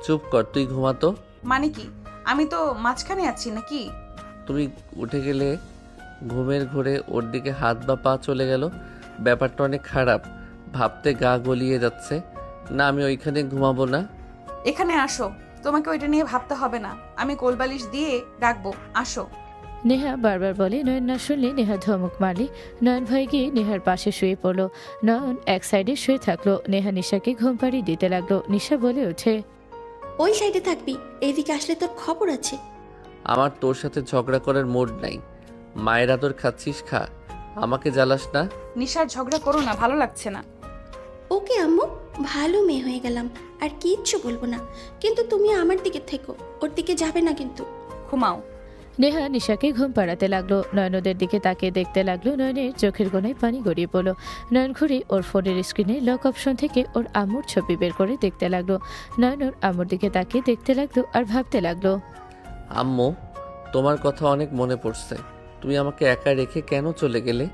চুপ কর, তুই ঘুমাতো। মানে কি? আমি তো মাঝখানে আছি নাকি? তুমি উঠে গেলে ঘুমের ঘোরে ওর দিকে হাত বা পা চলে গেল, ব্যাপারটা অনেক খারাপ। ভাবতে গা গলিয়ে যাচ্ছে। না, আমি ওইখানে ঘুমাবো না। এখানে আসো, তোমাকে ওইটা নিয়ে ভাবতে হবে না। আমি কোলবালিশ দিয়ে ডাকবো, আসো। নেহা বারবার বলে। নয়ন না শুনলে নেহা ধমক মারলে নয়ন ভয় গিয়ে নেহার পাশে শুয়ে পড়লো। নয়ন এক সাইডে শুয়ে থাকলো। নেহা নিশাকে ঘুম পাড়িয়ে দিতে লাগলো। নিশা বলে ওঠে, ওই সাইডে থাকবি, এইদিকে আসলে তোর খবর আছে। আমার তোর সাথে ঝগড়া করার মুড নাই। মায়ের আদর খাচ্ছিস, খা, আমাকে জ্বালাস না। নিশার ঝগড়া করো না, ভালো লাগছে না। ওকে আম্মু, ভালো মেয়ে হয়ে গেলাম, আর কিচ্ছু বলবো না। কিন্তু তুমি আমার দিকে থেকো, ওর দিকে যাবে না কিন্তু। ঘুমাও। নেহা নিশাকে ঘুম পাড়াতে লাগলো। নয়ন ওদের দিকে তাকিয়ে দেখতে লাগলো। নয়নের চোখের কোণায় পানি গড়িয়ে পড়লো। নয়ন ঘুরে ওর ফোনের স্ক্রিনে লক অপশন থেকে ওর আম্মুর ছবি বের করে দেখতে লাগলো। নয়ন ওর আম্মুর দিকে তাকিয়ে দেখতে লাগলো আর ভাবতে লাগলো, আম্মু, তোমার কথা অনেক মনে পড়ছে। তুমি আমাকে একা রেখে কেন চলে গেলে?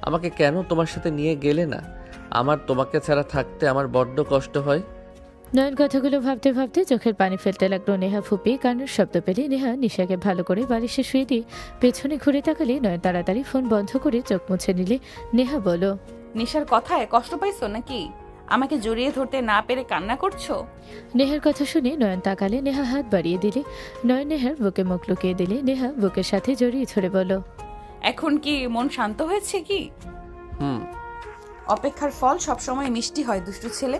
আমাকে কেন তোমার সাথে নিয়ে গেলে না? আমার তোমাকে ছাড়া থাকতে আমার বড্ড কষ্ট হয়। নয়ন কথাগুলো ভাবতে ভাবতে চোখের পানি ফেলতে লাগলো। নেহা ফুপিয়ে কান্নার শব্দ পেলে নেহা নিশাকে ভালো করে বালিশে শুয়ে দিয়ে পেছনে ঘুরে তাকালে নয়ন তাড়াতাড়ি ফোন বন্ধ করে চোখ মুছে নিলে। নেহা বলল, নিশার কথায় কষ্ট পাইছো নাকি? আমাকে জড়িয়ে ধরতে না পেরে কান্না করছো? নেহার কথা শুনে নয়ন তাকালে। নেহা হাত বাড়িয়ে দিলে। নয়ন নেহার বুকে মুখ লুকিয়ে দিলে। নেহা বুকের সাথে জড়িয়ে ধরে বলল, এখন কি মন শান্ত হয়েছে কি? হুম। অপেক্ষার ফল সবসময় মিষ্টি হয় দুষ্টু ছেলে।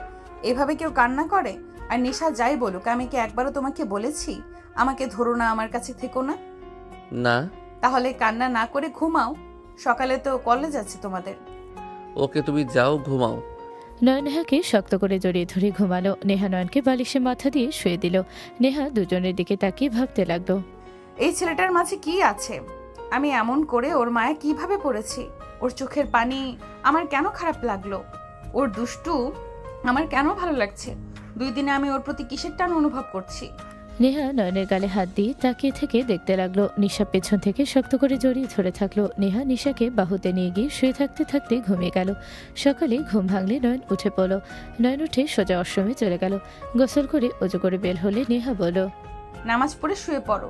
এভাবে কেউ কান্না করে? আর নিশা যাই বলুক, আমি কি একবারও তোমাকে বলেছি আমাকে ধরো না, আমার কাছে থেকো না? না। তাহলে কান্না না করে ঘুমাও, সকালে তো কলেজ আছে তোমাদের। ওকে তুমি যাও ঘুমাও। নয়ন নেহাকে শক্ত করে জড়িয়ে ধরে ঘুমালো। নেহা নয়নকে বালিশে মাথা দিয়ে শুয়ে দিল। নেহা দুজনের দিকে তাকিয়ে ভাবতে লাগলো। এই ছেলেটার মাঝে কি আছে? আমি এমন করে ওর মায়া কিভাবে পড়েছি? ওর চোখের পানি আমার কেন খারাপ লাগলো? ওর দুষ্টু আমার কেন ভালো লাগছে? 2 দিনে আমি ওর প্রতি কিসের টান অনুভব করছি। নেহা নয়নের গালে হাত দিয়ে তাকিয়ে থেকে দেখতে লাগলো। নিশা পেছন থেকে শক্ত করে জড়িয়ে ধরে থাকলো। নেহা নিশাকে বাহুতে নিয়ে গিয়ে শুয়ে থাকতে থাকতে ঘুমিয়ে গেল। সকালে ঘুম ভাঙলে নয়ন উঠে পড়ল। নয়ন উঠে সোজা অশ্রমে চলে গেল। গোসল করে অজু করে বের হলে নেহা বলল, নামাজ পড়ে শুয়ে পড়ো।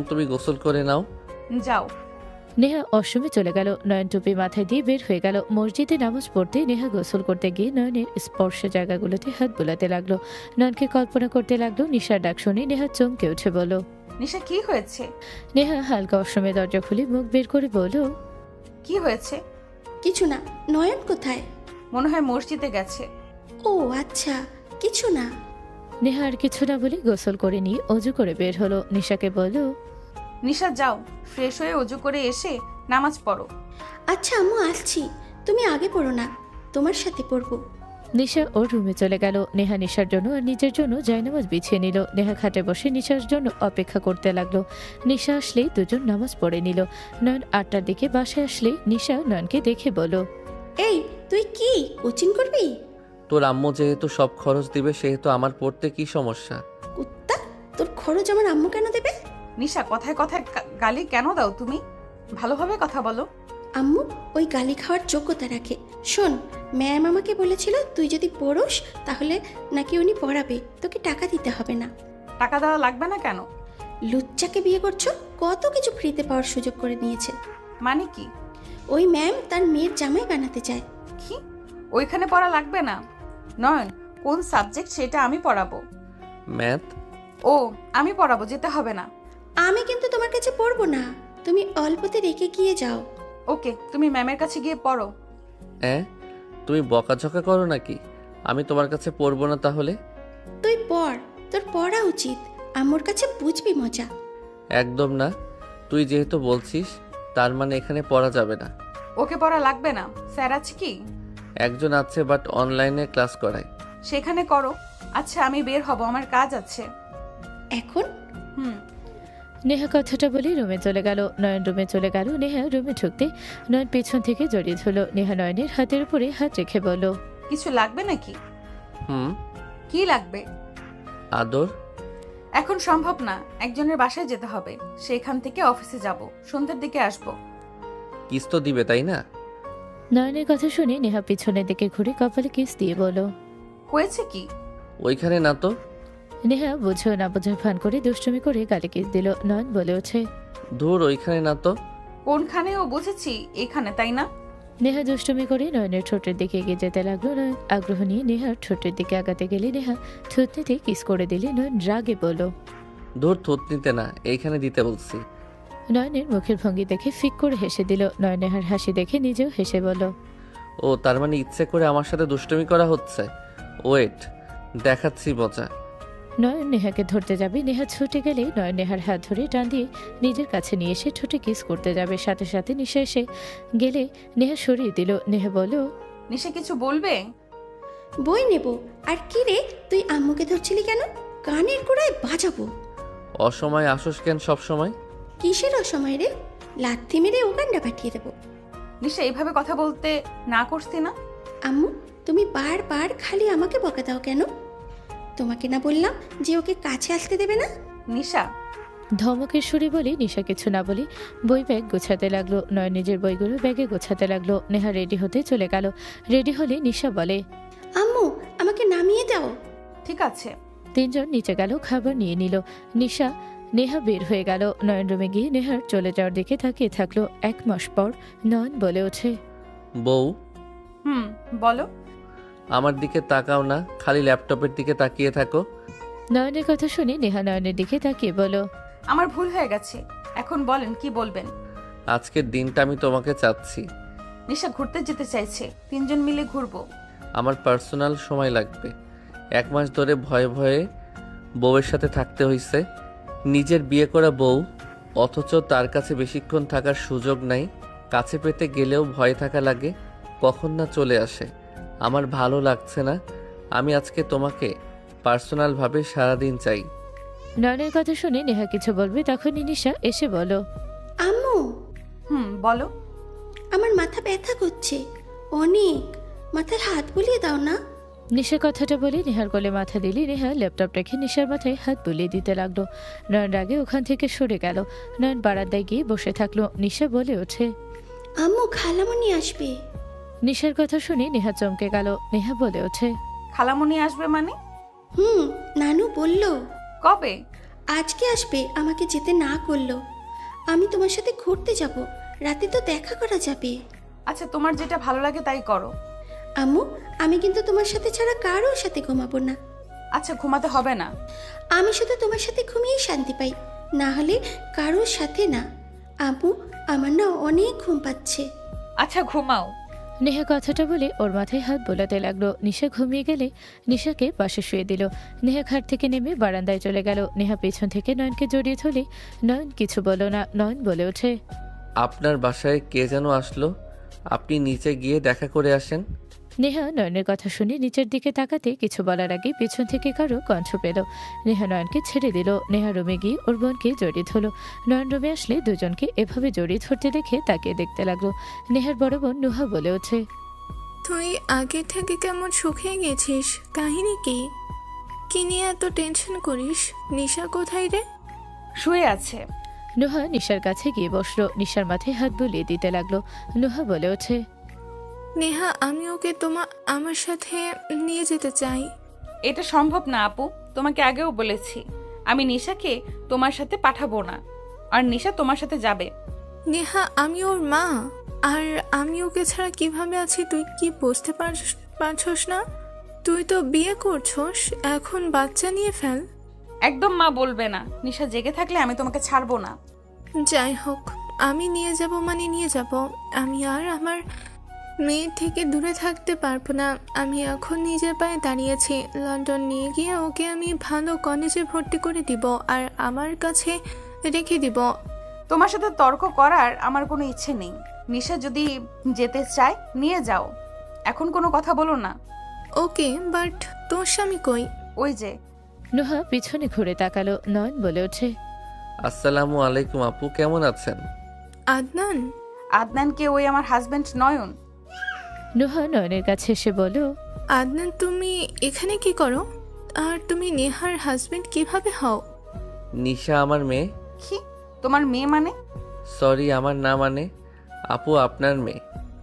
তুমি গোসল করে নাও। যাও। নেহা অশ্রমে চলে গেল। নয়ন টুপি মাথায় দিয়ে বের হয়ে গেল। মসজিদে নামাজ পড়তে নেহা গোসল করতে গিয়ে নয়নের স্পর্শ জায়গাগুলোতে হাত বোলাতে লাগলো। নয়নকে কল্পনা করতে লাগলো। নিশার ডাক শুনে নেহা চমকে উঠে বলল। নিশা কি হয়েছে? নেহা হালকা অশ্রমে দরজা খুলে মুখ বের করে বলল, কি হয়েছে? কিছু না। নয়ন কোথায়? মনে হয় মসজিদে গেছে। ও আচ্ছা, কিছু না। নেহা আর কিছু না বলে গোসল করে নিয়ে অজু করে বের হলো। নিশাকে বলল, নিশা যাও, ফ্রেশ হয়ে অজু করে এসে নামাজ পড়ো। আচ্ছা আম্মু, আসছি। তুমি আগে পড়ো না, তোমার সাথে পড়বো। নিশা ওর রুমে চলে গেল। নেহা নিশার জন্য আর নিজের জন্য জায়নামাজ বিছিয়ে নিল। নেহা খাটে বসে নিশার জন্য অপেক্ষা করতে লাগলো। নিশা আসলেই দুজন নামাজ পড়ে নিল। নয়ন 8টার দিকে বাসায় আসলেই নিশা নয়নকে দেখে বলল, এই তুই কি কোচিং করবি? তোর আম্মু যেহেতু সব খরচ দিবে সেহেতু আমার পড়তে কি সমস্যা? কুত্তা, তোর খরচ আমার আম্মু কেন দেবে? নিশা কথায় কথায় গালি কেন দাও তুমি? ভালোভাবে কথা বলো। আম্মু ওই গালি খাওয়ার যোগ্যতা রাখে। শোন, ম্যাম আমাকে বলেছিল তুই যদি পড়োস তাহলে নাকি উনি পড়াবে, তোকে টাকা দিতে হবে না। টাকা দেওয়া লাগবে না কেন? লুচ্চাকে বিয়ে করছো, কত কিছু ফ্রিতে পাওয়ার সুযোগ করে নিয়েছে। মানে কি? ওই ম্যাম তার মেয়ের জামাই বানাতে চায়। কি? ওইখানে পড়া লাগবে না। নয়ন, কোন সাবজেক্ট সেটা আমি পড়াবো। ম্যাথ। ও, আমি পড়াবো, যেতে হবে না। আমি কিন্তু তোমার কাছে পড়বো না, তুমি অল্পতে রেখে গিয়ে যাও। ওকে, তুমি ম্যামের কাছে গিয়ে পড়ো। তুমি বকাঝকা করো নাকি? আমি তোমার কাছে পড়বো না তাহলে? তুই পড়, তোর পড়া উচিত। আম্মুর কাছে বুঝবি মজা। একদম না। তুই যেহেতু বলছিস তার মানে এখানে পড়া যাবে না। ওকে পড়া লাগবে না। স্যার আছে কি? একজন আছে, বাট অনলাইনে ক্লাস করায়। সেখানে করো। আচ্ছা, আমি বের হব, আমার কাজ আছে। এখন হুম। নেহা কথাটা বলে রুমে চলে গেল। নয়ন রুমে চলে গেল। নেহা রুমে ঢুকতে নয়ন পেছন থেকে জড়িয়ে ধরল। নেহা নয়নের হাতের উপরে হাত রেখে বলল, কিছু লাগবে নাকি? হুম। কি লাগবে? আদর। এখন সম্ভব না, একজনের বাসায় যেতে হবে। সেখান থেকে অফিসে যাব, সন্ধ্যার দিকে আসব। কিস তো দিবে তাই না? নয়নের কথা শুনে নেহা পিছনের দিকে ঘুরে কপালে কিস দিয়ে বলল, হয়েছে কি? ওইখানে না তো। নেহা বুঝেও না বোঝার ভান করে দুষ্টুমি করে গালে কিস দিল। নয়ন বলে ওঠে, ধুর, ওইখানে না তো। কোনখানে? ও বুঝেছি, এখানে, তাই না? নেহা দুষ্টুমি করে নয়নের ঠোঁটের দিকে এগিয়ে যেতে লাগলো। নয়ন আগ্রহ নিয়ে নেহার ঠোঁটের দিকে আগাতে গেলে নেহা থুতনিতে কিস করে দিলে। নয়ন রাগে বলল, ধুর, থুত নিতে না, এইখানে দিতে বলছি। নয়নের মুখের ভঙ্গি দেখে ফিক করে হেসে দিল। নয়ন নেহার হাসি দেখে নিজেও হেসে বলল, ও তার মানে ইচ্ছে করে আমার সাথে দুষ্টুমি করা হচ্ছে। ওয়েট, দেখাচ্ছি মজা। নয়ন নেহাকে ধরতে যাবে। নেহা ছুটে গেলে নয়ন নেহার হাত ধরে টান দিয়ে নিজের কাছে নিয়ে এসে ঠোঁটে কিস করতে যাবে। সাথে সাথে নিশা এসে গেলে নেহা সরিয়ে দিল। নেহা বলল, নিশা কিছু বলবে? বই নেব। আর কি রে, তুই আম্মুকে ধরছিলি কেন? কানের গোড়ায় বাজাবো। অসময় আসোস কেন সব সময়? কিসের অসময় রে? লাথি মেরে উগান্ডা পাঠিয়ে দেবো। নিশা এইভাবে কথা বলতে না করছি না? আম্মু, তুমি বারবার খালি আমাকে বকা দাও কেন? তোমাকে না বললাম যে ওকে কাছে আসতে দেবে না? নিশা। ধমকের সুরে বলে নিশা কিছু না বলে বই ব্যাগ গোছাতে লাগলো। নয়ন নিজের বইগুলো ব্যাগে গোছাতে লাগলো। নেহা রেডি হতে চলে গেল। রেডি হলে নিশা বলে, আম্মু, আমাকে নামিয়ে দাও। ঠিক আছে। তিনজন নিচে গেল, খাবার নিয়ে নিল। নেহা বের হয়ে গেল। নয়ন রুমে গিয়ে নেহার চলে যাওয়ার দিকে তাকিয়ে থাকলো। 1 মাস পর নয়ন বলে ওঠে, বউ, বলো। আমার দিকে তাকাও না, খালি ল্যাপটপের দিকে তাকিয়ে থাকো। নয়নের কথা শুনে নেহা নয়নের দিকে তাকিয়ে বলো, আমার ভুল হয়ে গেছে, এখন বলেন কি বলবেন। আজকের দিনটা আমি তোমাকে চাচ্ছি। নিশা ঘুরতে যেতে চাইছে, 3 জন মিলে ঘুরবো। আমার পার্সোনাল সময় লাগবে। 1 মাস ধরে ভয়ে ভয়ে বউয়ের সাথে থাকতে হইছে। নিজের বিয়ে করা বউ, অথচ তার কাছে বেশিক্ষণ থাকার সুযোগ নাই। কাছে পেতে গেলেও ভয় থাকা লাগে। কখন না চলে আসে। আমার ভালো লাগছে না। আমি আজকে তোমাকে পার্সোনালভাবে সারাদিন চাই। নয়নের কথা শুনে নেহা কিছু বলবে তখনই নিশা এসে বলো, আম্মু, বলো। আমার মাথা ব্যথা করছে অনেক, মাথায় হাত বুলিয়ে দাও না। নিশা কথাটা বলে নেহার কোলে মাথা দিলে নেহা ল্যাপটপ রেখে নিশার মাথায় হাত বুলিয়ে দিতে লাগলো। নয়ন রাগে ওখান থেকে সরে গেল। নয়ন বারান্দায় গিয়ে বসে থাকলো। নিশা বলে ওঠে, আম্মু, খালামণি আসবে। নিশার কথা শুনে নেহা চমকে গেল। নেহা বলে ওঠে, খালামণি আসবে মানে? নানু বলল কবে? আজকে আসবে, আমাকে যেতে না করলো। আমি তোমার সাথে ঘুরতে যাব, রাতে তো দেখা করা যাবে। আচ্ছা, তোমার যেটা ভালো লাগে তাই করো। আম্মু, আমি কিন্তু তোমার সাথে ছাড়া কারোর সাথে ঘুমাবো না। আচ্ছা, ঘুমাতে হবে না। আমি শুধু তোমার সাথে ঘুমিয়েই শান্তি পাই, না হলে কারোর সাথে না। আম্মু, আমার না অনেক ঘুম পাচ্ছে। আচ্ছা, ঘুমাও। নেহা কথাটা বলে ওর মাথায় হাত বোলাতে লাগলো। নিশা ঘুমিয়ে গেলে নিশাকে পাশে শুয়ে দিল। নেহা খাট থেকে নেমে বারান্দায় চলে গেল। নেহা পেছন থেকে নয়নকে জড়িয়ে ধরলে নয়ন কিছু বলো না। নয়ন বলে ওঠে, আপনার বাসায় কে যেন আসলো, আপনি নিচে গিয়ে দেখা করে আসেন। নেহা নয়নের কথা শুনে নিচের দিকে তাকাতে কিছু বলার আগে পেছন থেকে কারো কণ্ঠ পেল। নেহা নয়নকে ছেড়ে দিল। নেহা রুমে গিয়ে ওর বোনকে জড়িয়ে ধরল। নয়ন রুমে আসলে দুজনকে এভাবে জড়িয়ে ধরতে দেখে তাকিয়ে দেখতে লাগলো। নেহার বড় বোন নুহা বলে ওঠে, তুই আগে থেকে কেমন শুকিয়ে গেছিস, কাহিনী কি? কি নিয়ে এত টেনশন করিস? নিশা কোথায় রে? শুয়ে আছে। নুহা নিশার কাছে গিয়ে বসলো। নিশার মাথায় হাত বুলিয়ে দিতে লাগলো। নুহা বলে ওঠে, নেহা, আমি ওকে আমার সাথে নিয়ে যেতে চাই। এটা সম্ভব না আপু, তোমাকে আগেও বলেছি আমি নিশাকে তোমার সাথে পাঠাবো না, আর নিশা তোমার সাথে যাবে। নেহা, আমি ওর মা, আর আমি ওকে ছাড়া কিভাবে আছি তুই কি বুঝতে পারছস না? তুই তো বিয়ে করছস, এখন বাচ্চা নিয়ে ফেল। একদম মা বলবে না। নিশা জেগে থাকলে আমি তোমাকে ছাড়বো না। যাই হোক, আমি নিয়ে যাব মানে নিয়ে যাব। আমি আর আমার মেয়ের থেকে দূরে থাকতে পারবো না। আমি এখন নিজের পায়ে দাঁড়িয়েছি। লন্ডন নিয়ে গিয়ে ওকে আমি ভালো কলেজে ভর্তি করে দিব আর আমার কাছে রেখে দিব। তোমার সাথে তর্ক করার আমার কোনো ইচ্ছে নেই। নিশা যদি যেতে চায় নিয়ে যাও, এখন কোনো কথা বলো না। ওকে, বাট তোর স্বামী কই? ওই যে। নুহা পিছনে ঘুরে তাকালো। নয়ন বলে ওঠে, আসসালামু আলাইকুম আপু, কেমন আছেন? আদনান? আদনানকে? ওই আমার হাজবেন্ড নয়ন। নুহা নয়নের কাছে এসে বলো, আদনান, তুমি এখানে কি করো? আর তুমি নেহার হাজবেন্ড কিভাবে হও? নিশা আমার মেয়ে। কি? তোমার মেয়ে মানে? সরি, আমার না মানে আপু, আপনার মেয়ে।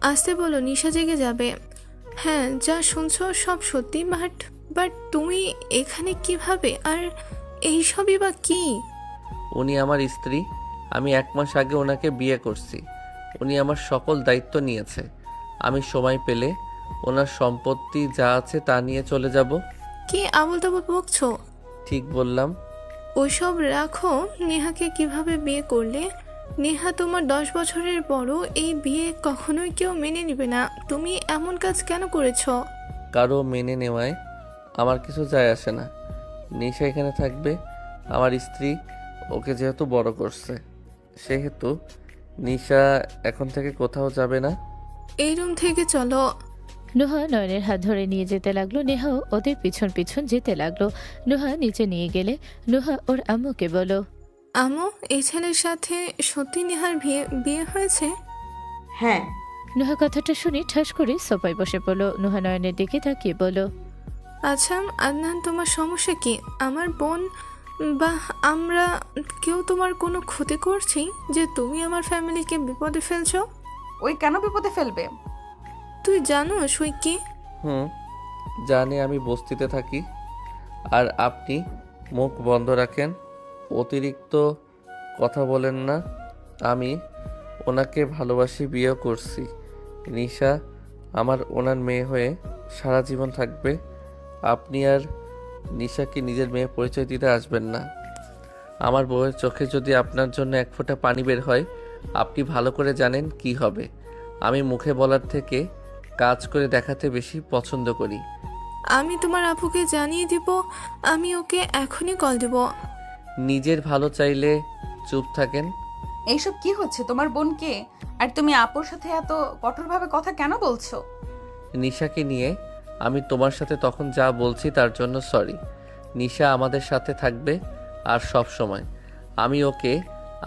আসতে বলো, নিশা জেগে যাবে। হ্যাঁ, যা শুনছো সব সত্যি, বাট তুমি এখানে কিভাবে? আর এইসবই বা কি? উনি আমার স্ত্রী। আমি 1 মাস আগে ওনাকে বিয়ে করছি। উনি আমার সকল দায়িত্ব নিয়েছে। আমি সময় পেলে ওনার সম্পত্তি যা আছে তা নিয়ে চলে যাব। কি আবল তাবল বকছো? ঠিক বললাম? ওইসব রাখো। নেহাকে কিভাবে বিয়ে করলে? নেহা তোমার 10 বছরের বড়। এই বিয়ে কখনোই কেউ মেনে নেবে না। তুমি এমন কাজ কেন করেছো? কারো মেনে নেওয়ায় আমার কিছু যায় আসে না। নিশা এখানে থাকবে, আমার স্ত্রী। ওকে যেহেতু বড় করছে, সেহেতু নিশা এখন থেকে কোথাও যাবে না। এই রুম থেকে চলো। নুহা নয়নের হাত ধরে নিয়ে যেতে লাগলো। নেহাও ওদের পিছন পিছন যেতে লাগলো। নুহা নিচে নিয়ে গেলে নুহা ওর আম্মুকে বলো, আমো, এই ছেলের সাথে সত্যি নেহার বিয়ে হয়েছে? হ্যাঁ। নুহা কথাটা শুনে ঠাস করে সোফায় বসে পড়লো। নুহা নয়নের দিকে তাকিয়ে বলো, আচ্ছা আদনান, তোমার সমস্যা কি? আমার বোন বা আমরা কেউ তোমার কোনো ক্ষতি করছি যে তুমি আমার ফ্যামিলিকে বিপদে ফেলছো? ওই কেন বিপদে ফেলবে? তুই জানো সই কি? জানি, আমি বস্তিতে থাকি। আর আপনি মুখ বন্ধ রাখেন, অতিরিক্ত কথা বলেন না। আমি ওনাকে ভালোবাসি, বিয়ে করছি। নিশা আমার ওনার মেয়ে হয়ে সারা জীবন থাকবে। আপনি আর নিশাকে নিজের মেয়ে পরিচয় দিতে আসবেন না। আমার বউয়ের চোখে যদি আপনার জন্য 1 ফোঁটা পানি বের হয়, আপনি ভালো করে জানেন কি হবে। আমি মুখে বলার থেকে কাজ করে দেখাতে বেশি পছন্দ করি। আমি তোমার আপুকে জানিয়ে দিব। আমি ওকে এখনই কল দেব। নিজের ভালো চাইলে চুপ থাকেন। এইসব কি হচ্ছে? তোমার বোনকে আর তুমি আপুর সাথে এত কঠোরভাবে কথা কেন বলছো? নিশাকে নিয়ে আমি তোমার সাথে তখন যা বলছি তার জন্য সরি। নিশা আমাদের সাথে থাকবে আর সব সময়। আমি ওকে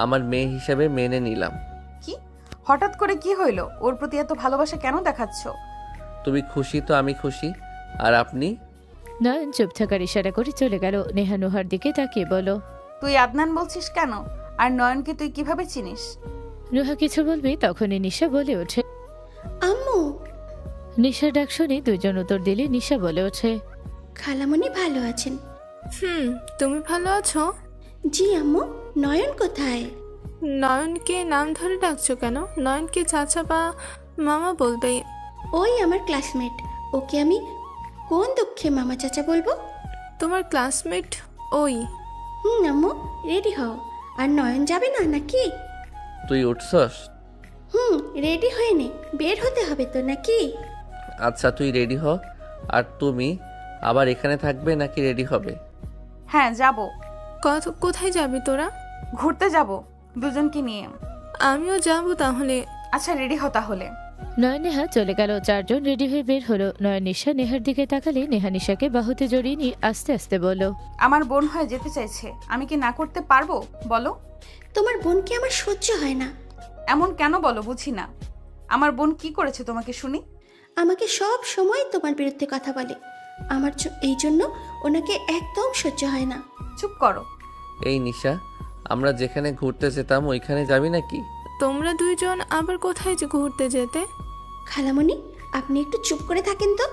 আমার মেয়ে হিসেবে মেনে নিলাম। কি হঠাৎ করে কি হইলো? ওর প্রতি এত ভালোবাসা কেন দেখাচ্ছ? তুমি খুশি তো আমি খুশি। আর আপনি? নয়ন চুপ থাকার ইশারা করে চলে গেল। নেহা নুহার দিকে তাকিয়ে বলল, তুই আদনান বলছিস কেন? আর নয়নকে তুই কিভাবে চিনিস? নুহা কিছু বলবে তখনই নিশা বলে ওঠে। আম্মু, নিশা ডাক শুনে দুজন উত্তর দিলে নিশা বলে ওঠে, খালামণি ভালো আছেন? তুমি ভালো আছো? জি আম্মু। নয়ন কোথায়? নয়নকে নাম ধরে ডাকছো কেন? নয়নকে চাচা বা মামা বলবে। ওই আমার ক্লাসমেট, ওকে আমি কোন দুঃখে মামা চাচা বলবো? তোমার ক্লাসমেট ওই? আম্মু, রেডি হও। আর নয়ন যাবে না নাকি? তুই উঠছস? রেডি হয়ে নে, বের হতে হবে তো নাকি? আচ্ছা তুই রেডি হ। আর তুমি আবার এখানে থাকবে নাকি রেডি হবে? হ্যাঁ যাব। কোথায় যাবি তোরা? ঘুরতে যাব দুজনকে নিয়ে। আমিও যাব তাহলে। আচ্ছা রেডি হ তাহলে। নয়ন নেহা চলে গেল। চারজন রেডি হয়ে বের হলো। নয়ন নিশা নেহার দিকে তাকালে নেহা নিশাকে বাহুতে জড়িয়ে নিয়ে আস্তে আস্তে বলল, আমার বোন হয়ে যেতে চাইছে, আমি কি না করতে পারবো বলো? তোমার বোনকে আমার সহ্য হয় না। এমন কেন বলো, বুঝি না। আমার বোন কি করেছে তোমাকে শুনি? আমাকে সব সময় তোমার বিরুদ্ধে কথা বলে। আমার এই জন্য ওনাকে একদম সহ্য হয় না। চুপ করো। এই নিশা, আমরা যেখানে ঘুরতে যেতাম ওইখানে যাবি নাকি? তোমরা দুইজন আবার কোথায় যে ঘুরতে যেতে? খালামণি, আপনি একটু চুপ করে থাকেন তো।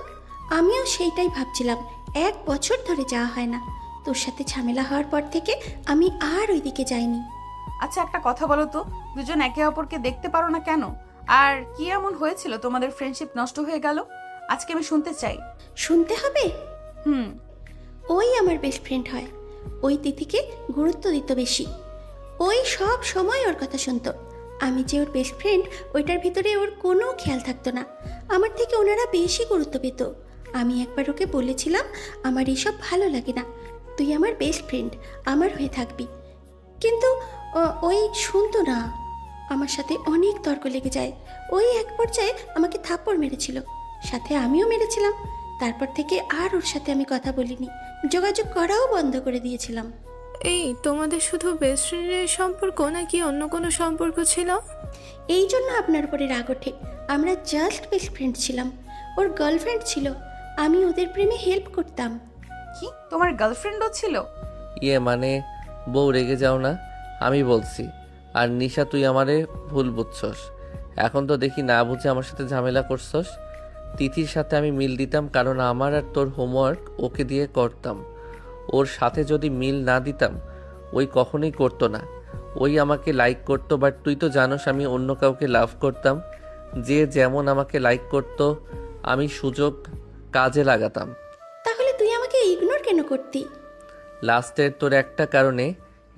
আমিও সেইটাই ভাবছিলাম, 1 বছর ধরে যাওয়া হয় না। তোর সাথে ঝামেলা হওয়ার পর থেকে আমি আর ওইদিকে যাইনি। আচ্ছা একটা কথা বলো তো, দুজন একে অপরকে দেখতে পারো না কেন? আর কি এমন হয়েছিল তোমাদের ফ্রেন্ডশিপ নষ্ট হয়ে গেল? আজকে আমি শুনতে চাই। শুনতে হবে? হুম। ওই আমার বেস্ট ফ্রেন্ড হয়। ওই তিথিকে গুরুত্ব দিত বেশি। ওই সব সময় ওর কথা শুনতো। আমি যে ওর বেস্ট ফ্রেন্ড, ওইটার ভিতরে ওর কোনো খেয়াল থাকতো না। আমার থেকে ওনারা বেশি গুরুত্ব পেত। আমি একবার ওকে বলেছিলাম, আমার এসব ভালো লাগে না, তুই আমার বেস্ট ফ্রেন্ড, আমার হয়ে থাকবি। কিন্তু ওই শুনতো না। আমার সাথে অনেক তর্ক লেগে যায়। ওই এক পর্যায়ে আমাকে থাপ্পড় মেরেছিল, সাথে আমিও মেরেছিলাম। তারপর থেকে আর ওর সাথে আমি কথা বলিনি, যোগাযোগ করাও বন্ধ করে দিয়েছিলাম। এই তোমাদের শুধু বেস্ট ফ্রেন্ডের সম্পর্ক নাকি অন্য কোনো সম্পর্ক ছিল? এই জন্য আপনার উপরে রাগ ওঠে। আমরা জাস্ট বেস্ট ফ্রেন্ড ছিলাম। ওর গার্লফ্রেন্ড ছিল, আমি ওদের প্রেমে হেল্প করতাম। কি তোমার গার্লফ্রেন্ডও ছিল? ইয়ে মানে, বউ রেগে যাও না, আমি বলছি। আর নিশা তুই আমারে ভুল বুঝছস। এখন তো দেখি না বুঝে আমার সাথে ঝামেলা করছস। তিথির সাথে আমি মিল দিতাম কারণ আমার আর তোর হোমওয়ার্ক ওকে দিয়ে করতাম। ওর সাথে যদি মিল না দিতাম ওই কখনোই করতো না। ওই আমাকে লাইক করতো, বাট তুই তো জানোস আমি অন্য কাউকে লাভ করতাম। যে যেমন আমাকে লাইক করতো আমি সুযোগ কাজে লাগাতাম। তাহলে তুই আমাকে ইগনোর কেন করতি? লাস্টের তোর একটা কারণে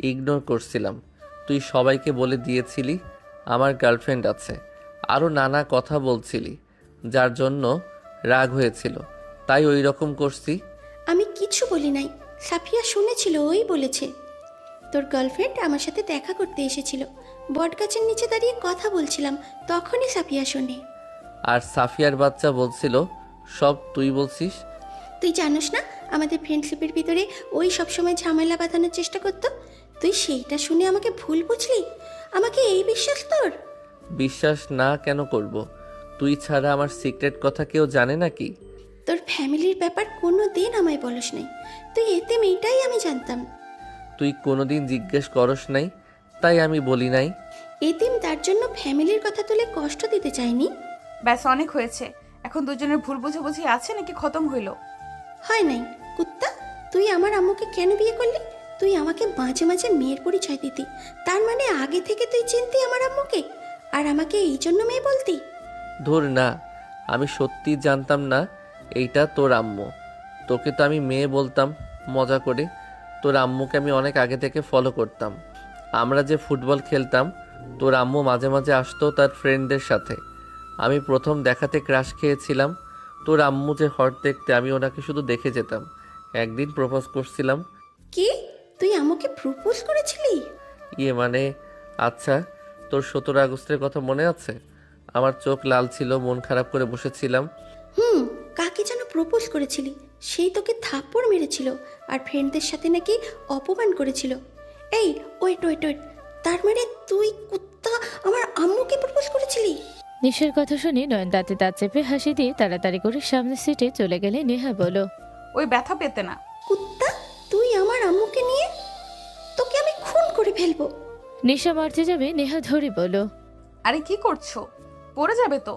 ইগনোর করছিলাম। তুই সবাইকে বলে দিয়েছিলি আমার গার্লফ্রেন্ড আছে, আরও নানা কথা বলছিলি, যার জন্য রাগ হয়েছিল, তাই ওই রকম করছি। আমি কিছু বলি নাই, সাফিয়া শুনেছিল, ওই বলেছে। তোর গার্লফ্রেন্ড আমার সাথে দেখা করতে এসেছিল, বটগাছের নিচে দাঁড়িয়ে কথা বলছিলাম, তখনই সাফিয়া শোনে। আর সাফিয়ার বাচ্চা বলছিল সব তুই বলছিস। তুই জানোস না আমাদের ফ্রেন্ডশিপের ভিতরে ওই সবসময় ঝামেলা বাঁধানোর চেষ্টা করতো। তুই সেইটা শুনে আমাকে ভুল বুঝলি? আমাকে এই বিশ্বাস তোর? বিশ্বাস না কেন করব? তুই ছাড়া আমার সিক্রেট কথা কেউ জানে নাকি? তোর ফ্যামিলির ব্যাপার কোনো দিন আমায় বলস নাই। তুই এতে মেয়েটাই আমি জানতাম। তুই কোনোদিন জিজ্ঞেস করস নাই, তাই আমি বলি নাই। এতিম, তার জন্য ফ্যামিলির কথা তুলে কষ্ট দিতে চাইনি। ব্যাস অনেক হয়েছে। এখন দুজনের ভুল বুঝাবুঝি আছে নাকি খতম হইলো? হয় নাই। কুত্তা, তুই আমার আম্মুকে কেন বিয়ে করলি? তুই আমাকে মাঝে মাঝে মেয়ের পরিচয় দিতি, তার মানে আগে থেকে তুই চিনতি আমার আম্মুকে, আর আমাকে এই জন্য মেয়ে বলতি? ধুর না, আমি সত্যি জানতাম না এইটা তোর আম্মু। তোকে তো আমি মেয়ে বলতাম মজা করে। তোর আম্মুকে আমি অনেক আগে থেকে ফলো করতাম। আমরা যে ফুটবল খেলতাম তোর আম্মু মাঝে মাঝে আসতো তার ফ্রেন্ডদের সাথে। আমি প্রথম দেখাতে ক্রাশ খেয়েছিলাম। তোর আম্মু যে হট দেখতে, আমি ওনাকে শুধু দেখে যেতাম। একদিন প্রপোজ করছিলাম। কি, তুই আম্মুকে প্রপোজ করেছিলি? ইয়ে মানে, আচ্ছা তোর 17 আগস্টের কথা মনে আছে? আমার চোখ লাল ছিল, মন খারাপ করে বসেছিলাম। কাকে যেন প্রপোজ করেছিলি, সেই তোকে থাপ্পড় মেরেছিল আর ফ্রেন্ডদের সাথে নাকি অপমান করেছিল। এই ওয়েট ওয়েট ওয়েট, তার মানে তুই কুত্তা আমার আম্মুকে প্রপোজ করেছিলি? নিশার কথা শুনে নয়ন দাঁতে দাঁত চেপে হাসি দিয়ে তাড়াতাড়ি করে সামনের সিটে চলে গেলে নেহা বলল, ওই ব্যথা পেতে না। কুত্তা, তুই আমার আম্মুকে নিয়ে, তোকে আমি খুন করে ফেলবো। নিশা মারতে যাবে, নেহা ধরে বলল, আরে কি করছো? পড়ে যাবে তো।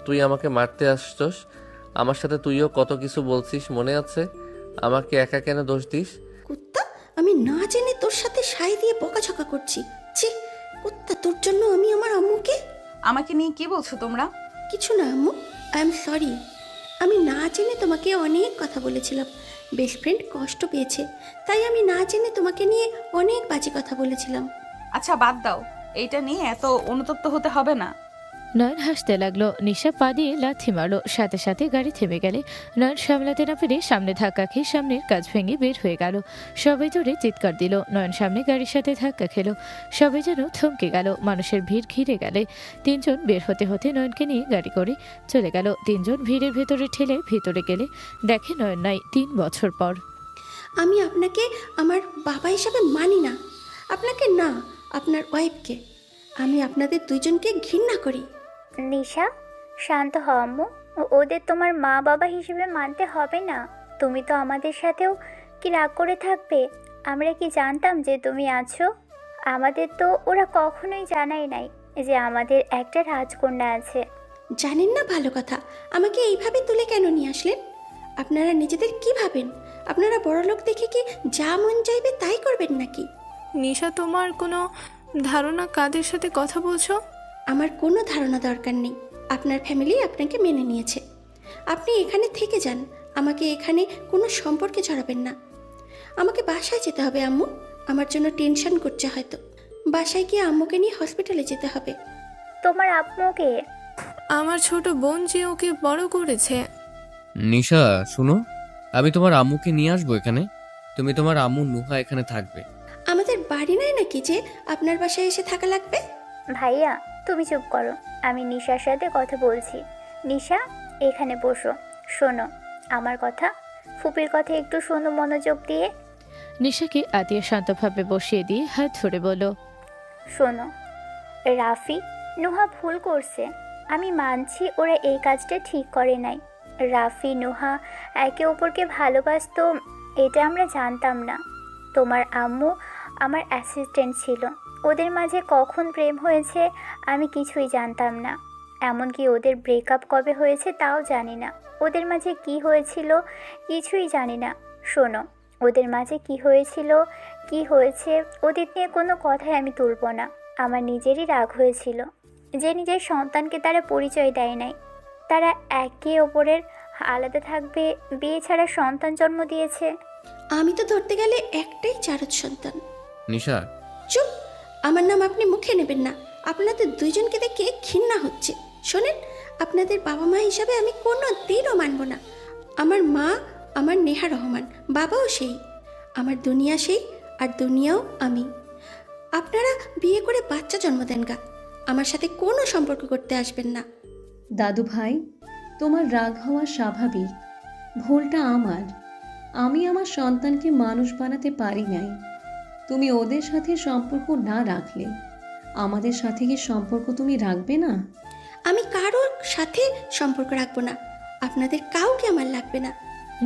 তুই আমাকে মারতে আসছস? আমার সাথে তুইও কত কিছু বলছিস, মনে আছে? আমাকে একা কেন দোষ দিস? কুত্তা, আমি না জেনে তোর সাথে সাই দিয়ে বকাঝকা করছি। ছি কুত্তা, তোর জন্য আমি আমার আম্মুকে। আমাকে নিয়ে কি বলছো তোমরা? কিছু না আম্মু, আই এম সরি। আমি না জেনে তোমাকে অনেক কথা বলেছিলাম। বেস্ট ফ্রেন্ড কষ্ট পেয়েছে, তাই আমি না জেনে তোমাকে নিয়ে অনেক বাজে কথা বলেছিলাম। আচ্ছা বাদ দাও, এইটা নিয়ে এত অনুতপ্ত হতে হবে না। নয়ন হাসতে লাগলো। নিশা পা দিয়ে লাথি মারলো, সাথে সাথে গাড়ি থেমে গেলে নয়ন সামলাতে না পেরে সামনে ধাক্কা খেয়ে সামনের কাজ ভেঙে বের হয়ে গেল। সবাই জোরে চিৎকার দিল। নয়ন সামনে গাড়ির সাথে ধাক্কা খেলো। সবাই যেন থমকে গেল। মানুষের ভিড় ঘিরে গেলে তিনজন বের হতে হতে নয়নকে নিয়ে গাড়ি করে চলে গেল। তিনজন ভিড়ের ভেতরে ঠেলে ভেতরে গেলে দেখে নয়ন নাই 3 বছর পর। আমি আপনাকে আমার বাবা হিসাবে মানি না, আপনাকে না, আপনার ওয়াইফকে। আমি আপনাদের দুইজনকে ঘৃণা করি। নিশা, শান্ত হ আম্মু। ওদের তোমার মা বাবা হিসেবে মানতে হবে না। তুমি তো আমাদের সাথেও কি রাগ করে থাকবে? আমরা কি জানতাম যে তুমি আছো? আমাদের তো ওরা কখনোই জানাই নাই যে আমাদের একটা রাজকন্যা আছে। জানেন না, ভালো কথা। আমাকে এইভাবে তুলে কেন নিয়ে আসলেন? আপনারা নিজেদের কি ভাবেন? আপনারা বড় লোক দেখে কি যা মন চাইবে তাই করবেন নাকি? নিশা, তোমার কোনো ধারণা কাদের সাথে কথা বলছো? আমার কোনো ধারণা দরকার নেই। আপনার ফ্যামিলি আপনাকে মেনে নিয়েছে। আপনি এখানে থেকে যান, আমাকে এখানে কোনো সম্পর্কে জড়াবেন না। আমাকে বাসায় যেতে হবে আম্মু, আমার জন্য টেনশন করছে হয়তো। বাসায় গিয়ে আম্মুকে নিয়ে হসপিটালে যেতে হবে। তোমার আম্মুকে? আমার ছোট বোন যে ওকে বড় করেছে। নিশা শুনো, আমি তোমার আম্মুকে নিয়ে আসবো এখানে। তুমি তোমার আম্মু নুহা এখানে থাকবে। আমাদের বাড়ি নাই নাকি যে আপনার বাসায় এসে থাকা লাগবে? ভাইয়া, তুমি চুপ করো, আমি নিশার সাথে কথা বলছি। নিশা, এখানে বসো, শোনো আমার কথা। ফুপির কথা একটু শোনো মনোযোগ দিয়ে। নিশাকে আতিয়া শান্তভাবে বসিয়ে দিয়ে হাত ধরে বলল, শোনো রাফি, নুহা ভুল করছে। আমি মানছি ওরা এই কাজটা ঠিক করে নাই। রাফি নুহা একে অপরকে ভালোবাসতো, এটা আমরা জানতাম না। তোমার আম্মু আমার অ্যাসিস্ট্যান্ট ছিল। ওদের মাঝে কখন প্রেম হয়েছে আমি কিছুই জানতাম না। এমনকি ওদের ব্রেকআপ কবে হয়েছে তাও জানি না। ওদের মাঝে কি হয়েছিল কিছুই জানি না। শোনো, ওদের মাঝে কি হয়েছিল কি হয়েছে ওদের নিয়ে কোনো কথাই আমি তুলব না। আমার নিজেরই রাগ হয়েছিল যে নিজের সন্তানকে তারা পরিচয় দেয় নাই। তারা একে অপরের আলাদা থাকবে, বিয়ে ছাড়া সন্তান জন্ম দিয়েছে। আমি তো ধরতে গেলে একটাই চারজ সন্তান। নিশা, চুপ, আমার নাম আপনি মুখে নেবেন না। আপনাদের দুইজনকে দেখে ঘৃণা হচ্ছে। শোনেন, আপনাদের বাবা মা হিসাবে আমি কোনো দিনও মানব না। আমার মা আমার নেহা রহমান, বাবাও সেই। আমার দুনিয়া সেই, আর দুনিয়াও আমি। আপনারা বিয়ে করে বাচ্চা জন্ম দেন গা, আমার সাথে কোনো সম্পর্ক করতে আসবেন না। দাদু ভাই, তোমার রাগ হওয়া স্বাভাবিক। ভুলটা আমার। আমি আমার সন্তানকে মানুষ বানাতে পারি নাই। তুমি ওদের সাথে সম্পর্ক না রাখলে আমাদের সাথে কি সম্পর্ক তুমি রাখবে না? আমি কারোর সাথে সম্পর্ক রাখবো না। আপনাদের কাউকে আমার লাগবে না।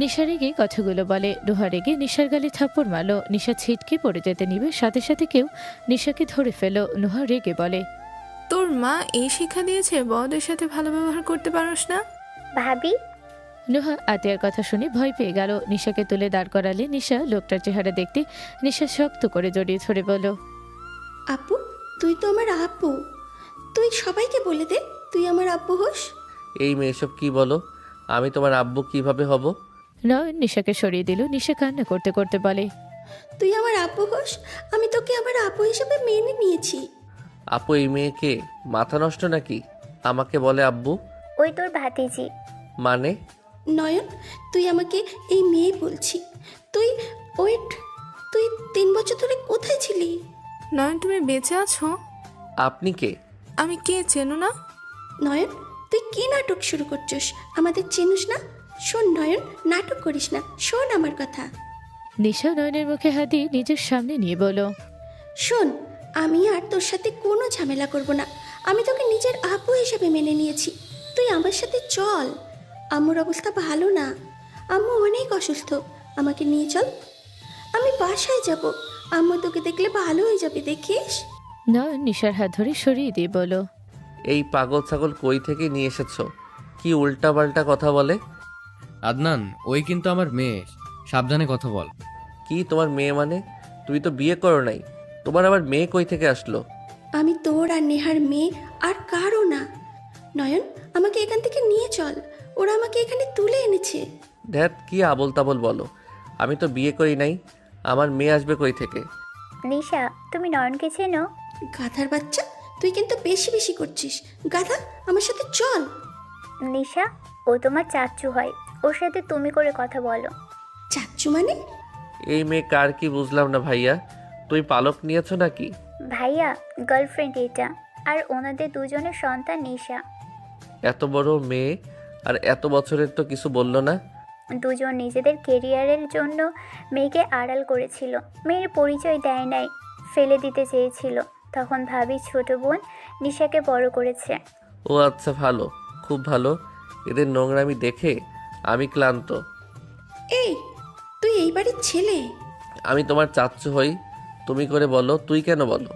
নিশা রেগে কথাগুলো বলে। নুহা রেগে নিশার গালে থাপ্পড় মারলো। নিশা ছিটকে পড়ে যেতে নিবে, সাথে সাথে কেউ নিশাকে ধরে ফেলো। নুহা রেগে বলে, তোর মা এই শিক্ষা দিয়েছে বড়দের সাথে ভালো ব্যবহার করতে পারোস না? ভাবি। নুহা আতিয়ার কথা শুনে ভয় পেয়ে গেল। নিশাকে তুলে দাঁড় করালে নিশা লোকটার চেহারা দেখতে নিশা শক্ত করে জড়িয়ে ধরে বলল, আপু, তুই তো আমার আব্বু। তুই সবাইকে বলে দে তুই আমার আব্বু হোস। এই মেয়ে এসব কি বলো? আমি তোমার আব্বু কিভাবে হব? নয়ন নিশাকে সরিয়ে দিল। নিশা কান্না করতে করতে বলে, তুই আমার আব্বু হোস, আমি তোকে আমার আব্বু হিসেবে মেনে নিয়েছি। আপু, এই মেয়েকে মাথা নষ্ট নাকি? আমাকে বলে আব্বু? ওই তোর ভাতিজি। মানে? নয়ন, তুই আমাকে এই মেয়ে বলছি। তুই ওয়েট, তুই 3 বছর ধরে কোথায় ছিলি? নয়ন, তুমি বেঁচে আছো? আপনি কে? আমি কে চেনো না? নয়ন, তুই কি নাটক শুরু করছিস? আমাদের চিনিস না? শোন নয়ন, নাটক করিস না, শোন আমার কথা। নিশা নয়নের মুখে হাত দিয়ে নিজের সামনে নিয়ে বলল, শোন, আমি আর তোর সাথে কোনো ঝামেলা করব না। আমি তোকে নিজের আপু হিসেবে মেনে নিয়েছি। তুই আমার সাথে চল। আম্মুর অবস্থা ভালো না, আম্মু অনেক অসুস্থ। আমাকে নিয়ে চল, আমি বাসায় যাব। আম্মু তোকে দেখলে ভালো হয়ে যাবে, দেখিস। নয়ন নিশার হাত ধরে সরিয়ে দিয়ে বলল, এই পাগল ছাগল কই থেকে নিয়ে এসেছো? কি উল্টাপাল্টা কথা বলে? আদনান, ওই কিন্তু আমার মেয়ে, সাবধানে কথা বল। কি তোমার মেয়ে মানে? তুমি তো বিয়ে করো নাই, তোমার আবার মেয়ে কই থেকে আসলো? আমি তোর আর নেহার মেয়ে, আর কারও না। নয়ন, আমাকে এখান থেকে নিয়ে চল। ওরা আমাকে এখানে তুলে এনেছে। ধ্যাত, কি আবল তাবল বলো? আমি তো বিয়ে করি নাই, আমার মেয়ে আসবে কই থেকে? নিশা, তুমি নয়নকে চেনো? গাধার বাচ্চা, তুই কিন্তু বেশি বেশি করছিস। গাধা, আমার সাথে চল। নিশা, ও তোমার চাচ্চু হয়, ওর সাথে তুমি করে কথা বলো। চাচ্চু মানে? এই মেয়ে কার কি বুঝলাম না ভাইয়া। তুই পালক নিয়েছো নাকি? ভাইয়া, গার্লফ্রেন্ড এটা, আর ওনাদের দুজনের সন্তান নিশা। এত বড় মেয়ে আর এত বছরের তো কিছু বললো না? দুজন নিজেদের কেরিয়ারের জন্য মেয়েকে আড়াল করেছিল। মেয়ের পরিচয় দেয় নাই, ফেলে দিতে চেয়েছিল। তখন ভাবি ছোট বোন নিশাকে বড় করেছে। ও আচ্ছা, ভালো, খুব ভালো। এদের নোংরামি দেখে আমি ক্লান্ত। এই, তুই এই বাড়ির ছেলে? আমি তোমার চাচ্চু হই, তুমি করে বলো। তুই কেন বলো?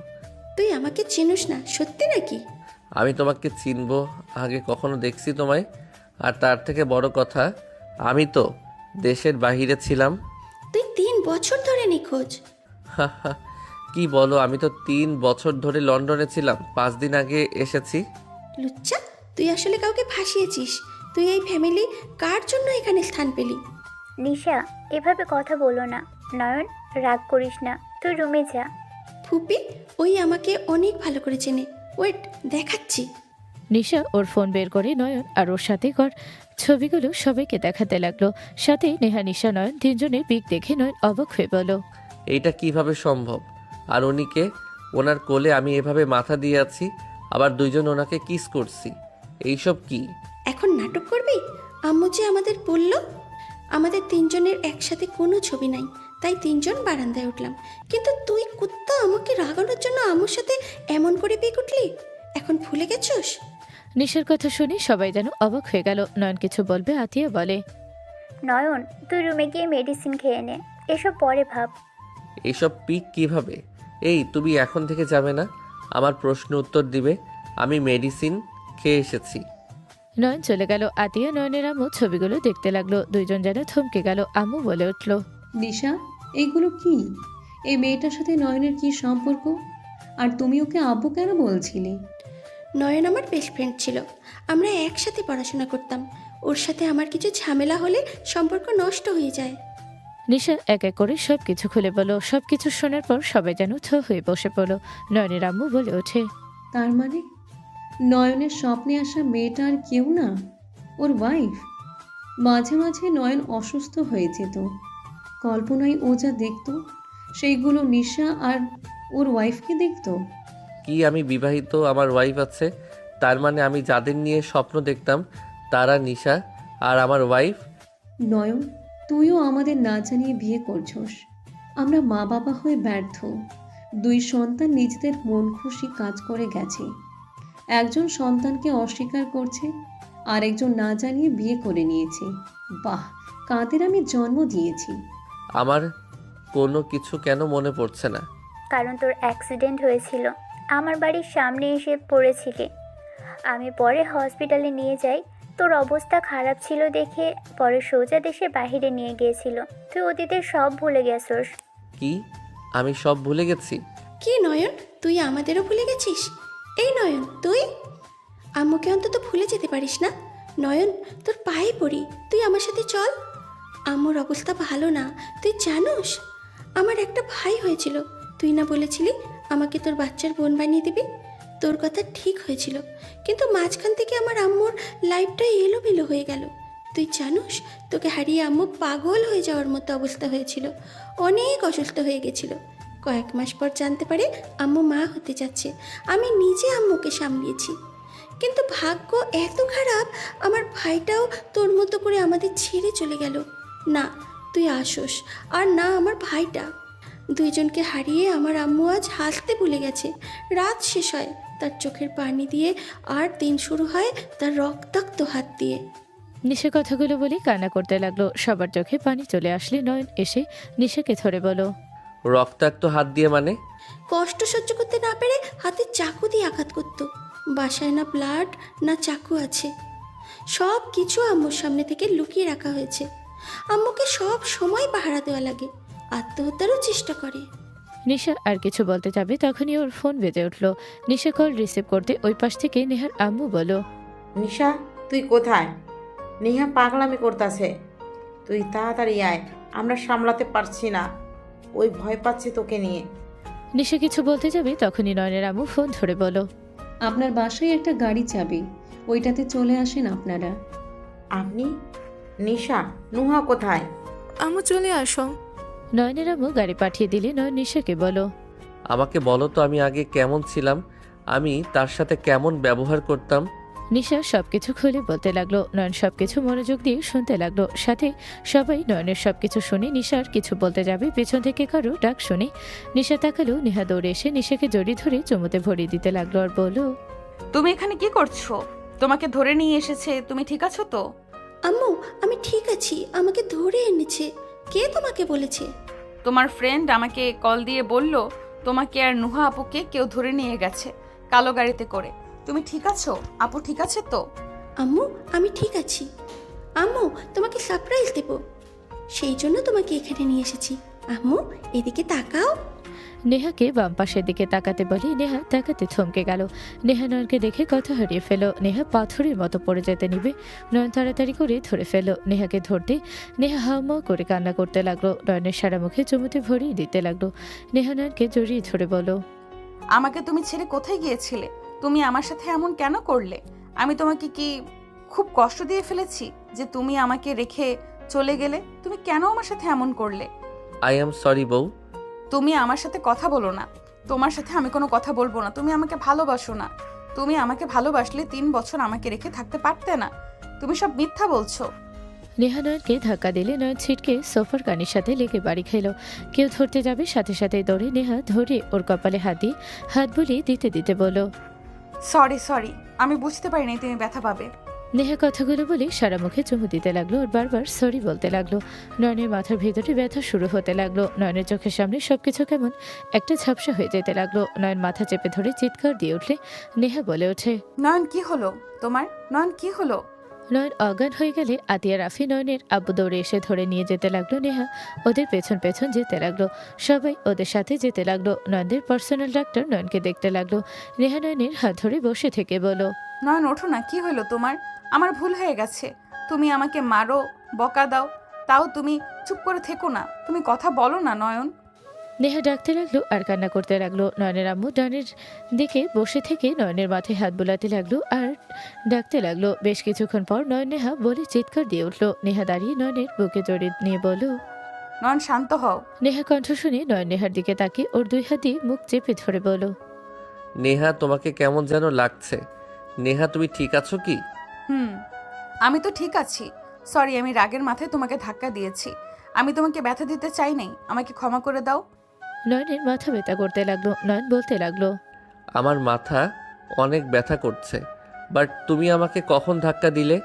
তুই আমাকে চিনিস না, সত্যি নাকি? আমি তোমাকে চিনবো? আগে কখনো দেখছি তোমায়? আর তার থেকে বড় কথা, আমি তো দেশের বাহিরে ছিলাম। তুই 3 বছর ধরে নিখোঁজ। কি বলো? আমি তো 3 বছর ধরে লন্ডনে ছিলাম, 5 দিন আগে এসেছি। লুচ্চা, তুই আসলে কাউকে ফাঁসিয়েছিস। তুই এই ফ্যামিলি কার জন্য এখানে স্থান পেলি? নিশা, এভাবে কথা বলো না। নয়ন, রাগ করিস না, তুই রুমে যা। ফুপি, ওই আমাকে অনেক ভালো করে চেনে। ওয়েট, দেখাচ্ছি। নিশা ওর ফোন বের করে নয়ন আর ওর সাথে কর ছবিগুলো সবাইকে দেখাতে লাগলো। সাথে নেহা, নিশা, নয়ন তিনজনের পিক দেখে নয়ন অবাক হয়ে বলল, এইটা কিভাবে সম্ভব? আর উনিকে, ওনার কোলে আমি এভাবে মাথা দিয়ে আছি, আবার দুইজন ওনাকে কিস করছি। এইসব কি? এখন নাটক করবি? আম্মু যে আমাদের বলল আমাদের 3 জনের একসাথে কোনো ছবি নাই, তাই 3 জন বারান্দায় উঠলাম। কিন্তু তুই কুত্তা, আমাকে রাগানোর জন্য আম্মুর সাথে এমন করে পিক উঠলি। এখন ভুলে গেছোস? নিশার কথা শুনে সবাই যেন অবাক হয়ে গেল। নয়ন কিছু বলবে, আতিয়া বলে, নয়ন, তুই রুমে গিয়ে মেডিসিন খেয়ে নে, এসব পরে ভাব। এইসব পিক কিভাবে? এই, তুমি এখন থেকে যাবে না, আমার প্রশ্ন উত্তর দিবে। আমি মেডিসিন খেয়ে এসেছি। নয়ন চলে গেল। আতিয়া নয়নের আম্মু ছবিগুলো দেখতে লাগলো। দুইজন যেন থমকে গেল। আম্মু বলে উঠল, দিশা, এইগুলো কি? এই মেয়েটার সাথে নয়নের কি সম্পর্ক? আর তুমি ওকে আব্বু কেন বলছিলে? নয়ন আমার বেস্ট ফ্রেন্ড ছিল, আমরা একসাথে পড়াশোনা করতাম। ওর সাথে আমার কিছু ঝামেলা হলে সম্পর্ক নষ্ট হয়ে যায়। নিশা এক এক করে সবকিছু খুলে বলল। সবকিছু শোনার পর সবাই যেন থ হয়ে বসে পড়ল। নয়নের আম্মু বলে ওঠে, তার মানে নয়নের স্বপ্নে আসা মেয়েটা আর কেউ না, ওর ওয়াইফ। মাঝে মাঝে নয়ন অসুস্থ হয়ে যেত, কল্পনায় ও যা দেখতো সেইগুলো নিশা আর ওর ওয়াইফকে দেখতো। কি আমি বিবাহিত, আমার ওয়াইফ আছে? তার মানে আমি যাদের নিয়ে স্বপ্ন দেখতাম তারা নিশা আর আমার ওয়াইফ? নয়ন, তুইও আমাদের না জানিয়ে বিয়ে করছস। আমরা মা বাবা হয়ে ব্যর্থ। 2 সন্তান নিজেদের মন খুশি কাজ করে গেছে। একজন সন্তানকে অস্বীকার করছে, আর একজন না জানিয়ে বিয়ে করে নিয়েছে। বাহ, কাদের আমি জন্ম দিয়েছি। আমার কোনো কিছু কেন মনে পড়ছে না? কারণ তোর অ্যাক্সিডেন্ট হয়েছিল, আমার বাড়ির সামনে এসে পড়েছিলি। আমি পরে হসপিটালে নিয়ে যাই, তোর অবস্থা খারাপ ছিল দেখে পরে সোজা দেশে বাইরে নিয়ে গিয়েছিল। তুই অতীতের সব ভুলে গেছস। কি? আমি সব ভুলে গেছি? কি নয়ন, তুই আমাদেরও ভুলে গেছিস? এই নয়ন, তুই আম্মুকে অন্তত ভুলে যেতে পারিস না? নয়ন, তোর পায়ে পড়ি, তুই আমার সাথে চল। আম্মুর অবস্থা ভালো না, তুই জানোস? আমার একটা ভাই হয়েছিল, তুই না বলেছিলি আমাকে তোর বাচ্চার বোন বানিয়ে দিবি? তোর কথা ঠিক হয়েছিল, কিন্তু মাঝখান থেকে আমার আম্মুর লাইফটাই এলোমেলো হয়ে গেল। তুই জানোস, তোকে হারিয়ে আম্মু পাগল হয়ে যাওয়ার মতো অবস্থা হয়েছিল, অনেক অসুস্থ হয়ে গেছিল। কয়েক মাস পর জানতে পারে আম্মু মা হতে যাচ্ছে। আমি নিজে আম্মুকে সামলিয়েছি, কিন্তু ভাগ্য এত খারাপ, আমার ভাইটাও তোর মতো করে আমাদের ছেড়ে চলে গেল। না তুই আসোস, আর না আমার ভাইটা। দুইজনকে হারিয়ে আমার আম্মু আজ হাসতে ভুলে গেছে। রাত শেষ হয় তার চোখের পানি দিয়ে, আর দিন শুরু হয় তার রক্তাক্ত হাত দিয়ে। নিশা কথাগুলো বলে কান্না করতে লাগলো। সবার চোখে পানি চলে আসলে নয়ন এসে নিশাকে ধরে বলো, রক্তাক্ত হাত দিয়ে মানে? কষ্ট সহ্য করতে না পেরে হাতে চাকু দিয়ে আঘাত করতো। বাসায় না ব্লাড না চাকু আছে, সব কিছু আম্মুর সামনে থেকে লুকিয়ে রাখা হয়েছে। আম্মুকে সব সময় পাহারা দেওয়া লাগে, আত্মহত্যারও চেষ্টা করে। নিশা আর কিছু বলতে যাবে তখনই ওর ফোন বেজে উঠলো। নিশা কল রিসিভ করতে ওই পাশ থেকে নেহার আম্মু বলো, নিশা তুই কোথায়? নেহা পাগলামি করতেছে, তুই তাড়াতাড়ি আয়, আমরা সামলাতে পারছি না, ওই ভয় পাচ্ছে তোকে নিয়ে। নিশা কিছু বলতে যাবে তখনই নয়নের আম্মু ফোন ধরে বলো, আপনার বাসায় একটা গাড়ি চাবি, ওইটাতে চলে আসেন আপনারা। আপনি? নিশা, নুহা কোথায়? আম্মু চলে আসো। নয়নের আম্মু গাড়ি পাঠিয়ে দিলে নয়ন নিশাকে বলো, আমাকে বলো তো আমি আগে কেমন ছিলাম, আমি তার সাথে কেমন ব্যবহার করতাম। নিশা সবকিছু খুলে বলতে লাগলো। নয়ন সবকিছু মনোযোগ দিয়ে শুনতে লাগলো। সাথে সবাই নয়নের সবকিছু শুনে নিশার কিছু বলতে যাবে পেছন থেকে কারো ডাক শুনে নিশা তাকালো। নেহা দৌড়ে এসে নিশাকে জড়িয়ে ধরে চুমুতে ভরিয়ে দিতে লাগলো আর বলল, তুমি এখানে কি করছো? তোমাকে ধরে নিয়ে এসেছে, তুমি ঠিক আছো তো? আম্মু আমি ঠিক আছি, আমাকে ধরে এনেছে। কে তোমাকে বলেছে? তোমার ফ্রেন্ড আমাকে কল দিয়ে বলল তোমাকে আর নুহা আপুকে কেউ ধরে নিয়ে গেছে কালো গাড়িতে করে। তুমি ঠিক আছো? আপু ঠিক আছে তো? আম্মু আমি ঠিক আছি। আম্মু তোমাকে সারপ্রাইজ দেব, সেই জন্য তোমাকে এখানে নিয়ে এসেছি। আম্মু এদিকে তাকাও। নেহাকে বাম পাশের দিকে তাকাতে বলি নেহা তাকাতে থমকে গেল। নেহা নয়নকে দেখে কথা হারিয়ে ফেল। নেহা পাথরের মতো পড়ে যেতে নিবে, নয়ন তাড়াতাড়ি করে ধরে ফেল। নেহাকে ধরতে নেহা হাউমাউ করে কান্না করতে লাগলো। নয়নের সারা মুখে চুমুতে ভরিয়ে দিতে লাগলো। নেহা নয়নকে জড়িয়ে ধরে বলো, আমাকে তুমি ছেড়ে কোথায় গিয়েছিলে? তুমি আমার সাথে এমন কেন করলে? আমি তোমাকে কি খুব কষ্ট দিয়ে ফেলেছি যে তুমি আমাকে রেখে চলে গেলে? তুমি কেন আমার সাথে এমন করলে? আই এম সরি বউ। তুমি আমার সাথে কথা বলো না, তোমার সাথে আমি কোনো কথা বলবো না। তুমি আমাকে ভালোবাসো না। তুমি আমাকে ভালোবাসলে 3 বছর আমাকে রেখে থাকতে পারতে না। তুমি সব মিথ্যা বলছো। নেহা নয়নকে ধাক্কা দিলে নয়ন ছিটকে সোফার কানির সাথে লেগে বাড়ি খেলো। কেউ ধরতে যাবে সাথে সাথে দৌড়ে নেহা ধরে ওর কপালে হাত দিয়ে হাত বুলিয়ে দিতে দিতে বলো, সরি সরি, আমি বুঝতে পারিনি তুমি ব্যথা পাবে। নেহা কথাগুলো বলে সারা মুখে চুমু দিতে লাগলো আর বারবার সরি বলতে লাগলো। নয়নের মাথার ভেতরে ব্যথা শুরু হতে লাগলো। নয়নের চোখের সামনে সবকিছু কেমন একটা ঝাপসা হয়ে যেতে লাগলো। নয়ন মাথা চেপে ধরে চিৎকার দিয়ে উঠলে নেহা বলে ওঠে, নয়ন কি হলো তোমার? নয়ন কি হলো? নয়ন অজ্ঞান হয়ে গেলে আতিয়া রাফি নয়নের আব্বু দৌড়ে এসে ধরে নিয়ে যেতে লাগলো। নেহা ওদের পেছন পেছন যেতে লাগলো। সবাই ওদের সাথে যেতে লাগলো। নয়নদের পার্সোনাল ডাক্তার নয়নকে দেখতে লাগলো। নেহা নয়নের হাত ধরে বসে থেকে বলো, নয়ন ওঠো না, কি হলো তোমার? আমার ভুল হয়ে গেছে। তুমি আমাকে মারো, বকা দাও, তাও তুমি চুপ করে থেকো না। তুমি কথা বলো না নয়ন। নেহা ডাকতে লাগলো আর কান্না করতে লাগলো। নয়নের আম্মু ডানের দিকে বসে থেকে নয়নের মাথায় হাত বোলাতে লাগলো আর ডাকতে লাগলো। বেশ কিছুক্ষণ পর নয়ন নেহা বলে চিৎকার দিয়ে উঠলো। নেহা দাঁড়িয়ে নয়নের বুকে জড়িয়ে নিয়ে বলল, নয়ন শান্ত হও। নেহা কণ্ঠ শুনে নয়ন নেহার দিকে তাকিয়ে ওর 2 হাত দিয়ে মুখ চেপে ধরে বলো, নেহা তোমাকে কেমন যেন লাগছে। নেহা তুমি ঠিক আছো কি? আমি তো ঠিক আছি। সরি, আমি রাগের মাথায় তোমাকে ধাক্কা দিয়েছি। আমি তোমাকে ব্যথা দিতে চাই নাই, আমাকে ক্ষমা করে দাও। নয়নের মাথা ব্যথা করতে লাগলো। নয়ন বলতে লাগলো, আমার মাথা অনেক ব্যথা করছে, বাট তুমি আমাকে কখন ধাক্কা দিলে?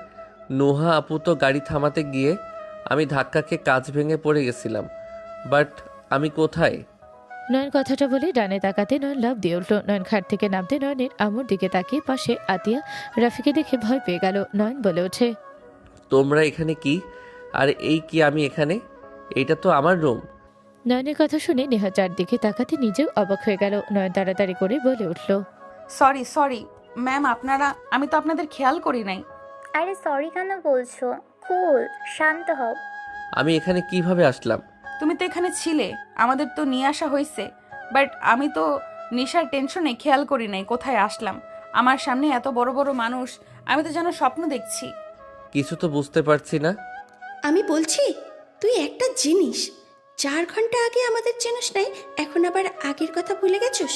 নুহা আপু তো গাড়ি থামাতে গিয়ে আমি ধাক্কা খেয়ে কাঁচ ভেঙে পড়ে গেছিলাম, বাট আমি কোথায়? নয়ন কথাটা বলে ডানে তাকাতে নয়ন লাফ দিয়ে উঠলো। নয়ন খাট থেকে নামতে নয়নের আম্মুর দিকে তাকিয়ে পাশে আতিয়া রাফিকে দেখে ভয় পেয়ে গেল। নয়ন বলে ওঠে, তোমরা এখানে কি? আর এই কি আমি এখানে? এইটা তো আমার রুম। নয়নের কথা শুনে নেহা চারদিকে তাকাতে নিজেও অবাক হয়ে গেল। নয়ন তাড়াতাড়ি করে বলে উঠলো, সরি সরি ম্যাম, আমি তো আপনাদের খেয়াল করি নাই। আরে সরি কেন বলছো? কুল, শান্ত হও। আমি এখানে কিভাবে আসলাম? তুমি তো এখানে ছিলে, আমাদের তো নিয়ে আসা হয়েছে, বাট আমি তো নেশার টেনশনে খেয়াল করি নাই কোথায় আসলাম। আমার সামনে এত বড় বড় মানুষ, আমি তো যেন স্বপ্ন দেখছি। কিছু তো বুঝতে পারছি না। আমি বলছি তুই একটা জিনিস, 4 ঘন্টা আগে আমাদের চেনস নাই, এখন আবার আগের কথা ভুলে গেছোস?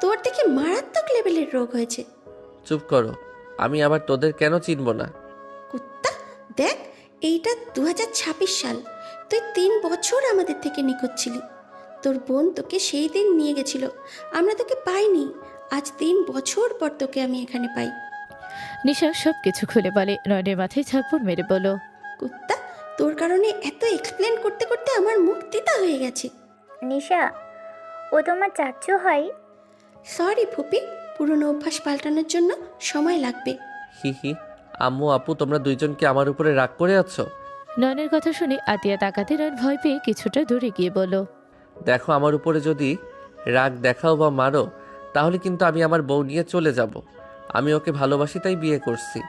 তোর দেখে মারাত্মক লেভেলের রোগ হয়েছে। চুপ করো, আমি আবার তোদের কেন চিনব না? কুত্তা, দেখ, এইটা 2026 সাল। তুই 3 বছর আমাদের থেকে নিখোঁজ ছিলি। তোর বোন তোকে সেই দিন নিয়ে গেছিল, আমরা তোকে পাইনি। আজ 3 বছর পর তোকে আমি এখানে পাই। নিশা সব কিছু খুলে বলে। নয়নের মাথায় ঝাপড় মেরে বলল, কুত্তা, তোর কারণে এত এক্সপ্লেন করতে করতে আমার মুখ তিতা হয়ে গেছে। নিশা, ও তোমার চাচ্চু হয়? সরি ফুপি, পুরনো অভ্যাস পাল্টানোর জন্য সময় লাগবে। হি হি, আম্মু আপু তোমরা দুইজন কি আমার উপরে রাগ করে আছো? নয়নের কথা শুনে আতিয়া তাকাতে নয়ন ভয় পেয়ে কিছুটা দূরে গিয়ে বলল, দেখো, আমার উপরে যদি রাগ দেখাও বা মারো, তাহলে কিন্তু আমি আমার বউ নিয়ে চলে যাব। আমি ওকে ভালোবাসি, তাই বিয়ে করছি।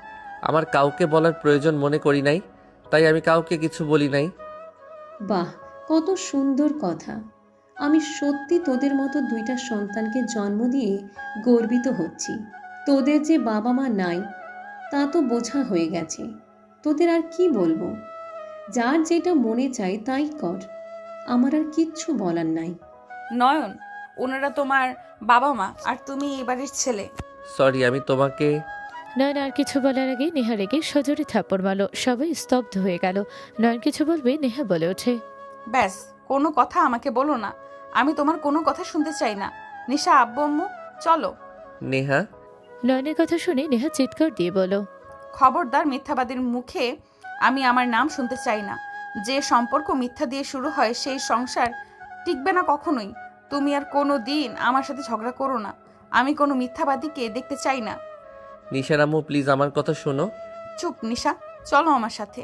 আমার কাউকে বলার প্রয়োজন মনে করি নাই, তাই আমি কাউকে কিছু বলি নাই। বাহ, কত সুন্দর কথা। আমি সত্যি তোদের মতো 2টা সন্তানকে জন্ম দিয়ে গর্বিত হচ্ছি। তোদের যে বাবা মা নাই তা তো বোঝা হয়ে গেছে। তোদের আর কি বলবো? যার যেটা মনে চায় তাই কর, আমার আর কিচ্ছু বলার নাই। নয়ন, ওনারা তোমার বাবা মা আর তুমি এই বাড়ির ছেলে। সরি, আমি তোমাকে... নয়ন আর কিছু বলার আগে নেহা রেগে সজোরে থাপ্পড় মারল। সবাই স্তব্ধ হয়ে গেল। নয়ন কিছু বলবে, নেহা বলে ওঠে, ব্যাস, কোনো কথা আমাকে বলো না। আমি তোমার কোনো কথা শুনতে চাই না। নিশা, আব্বু আম্মু, চলো। নেহা, নয়নের কথা শুনে নেহা চিৎকার দিয়ে বলল, খবরদার, মিথ্যাবাদীর মুখে আমি আমার নাম শুনতে চাই না। যে সম্পর্ক মিথ্যা দিয়ে শুরু হয় সেই সংসার টিকবে না কখনোই। তুমি আর কোনো দিন আমার সাথে ঝগড়া করো না। আমি কোনো মিথ্যাবাদীকে দেখতে চাই না। নিশার আম্মু প্লিজ আমার কথা শোনো। চুপ নিশা, চলো আমার সাথে।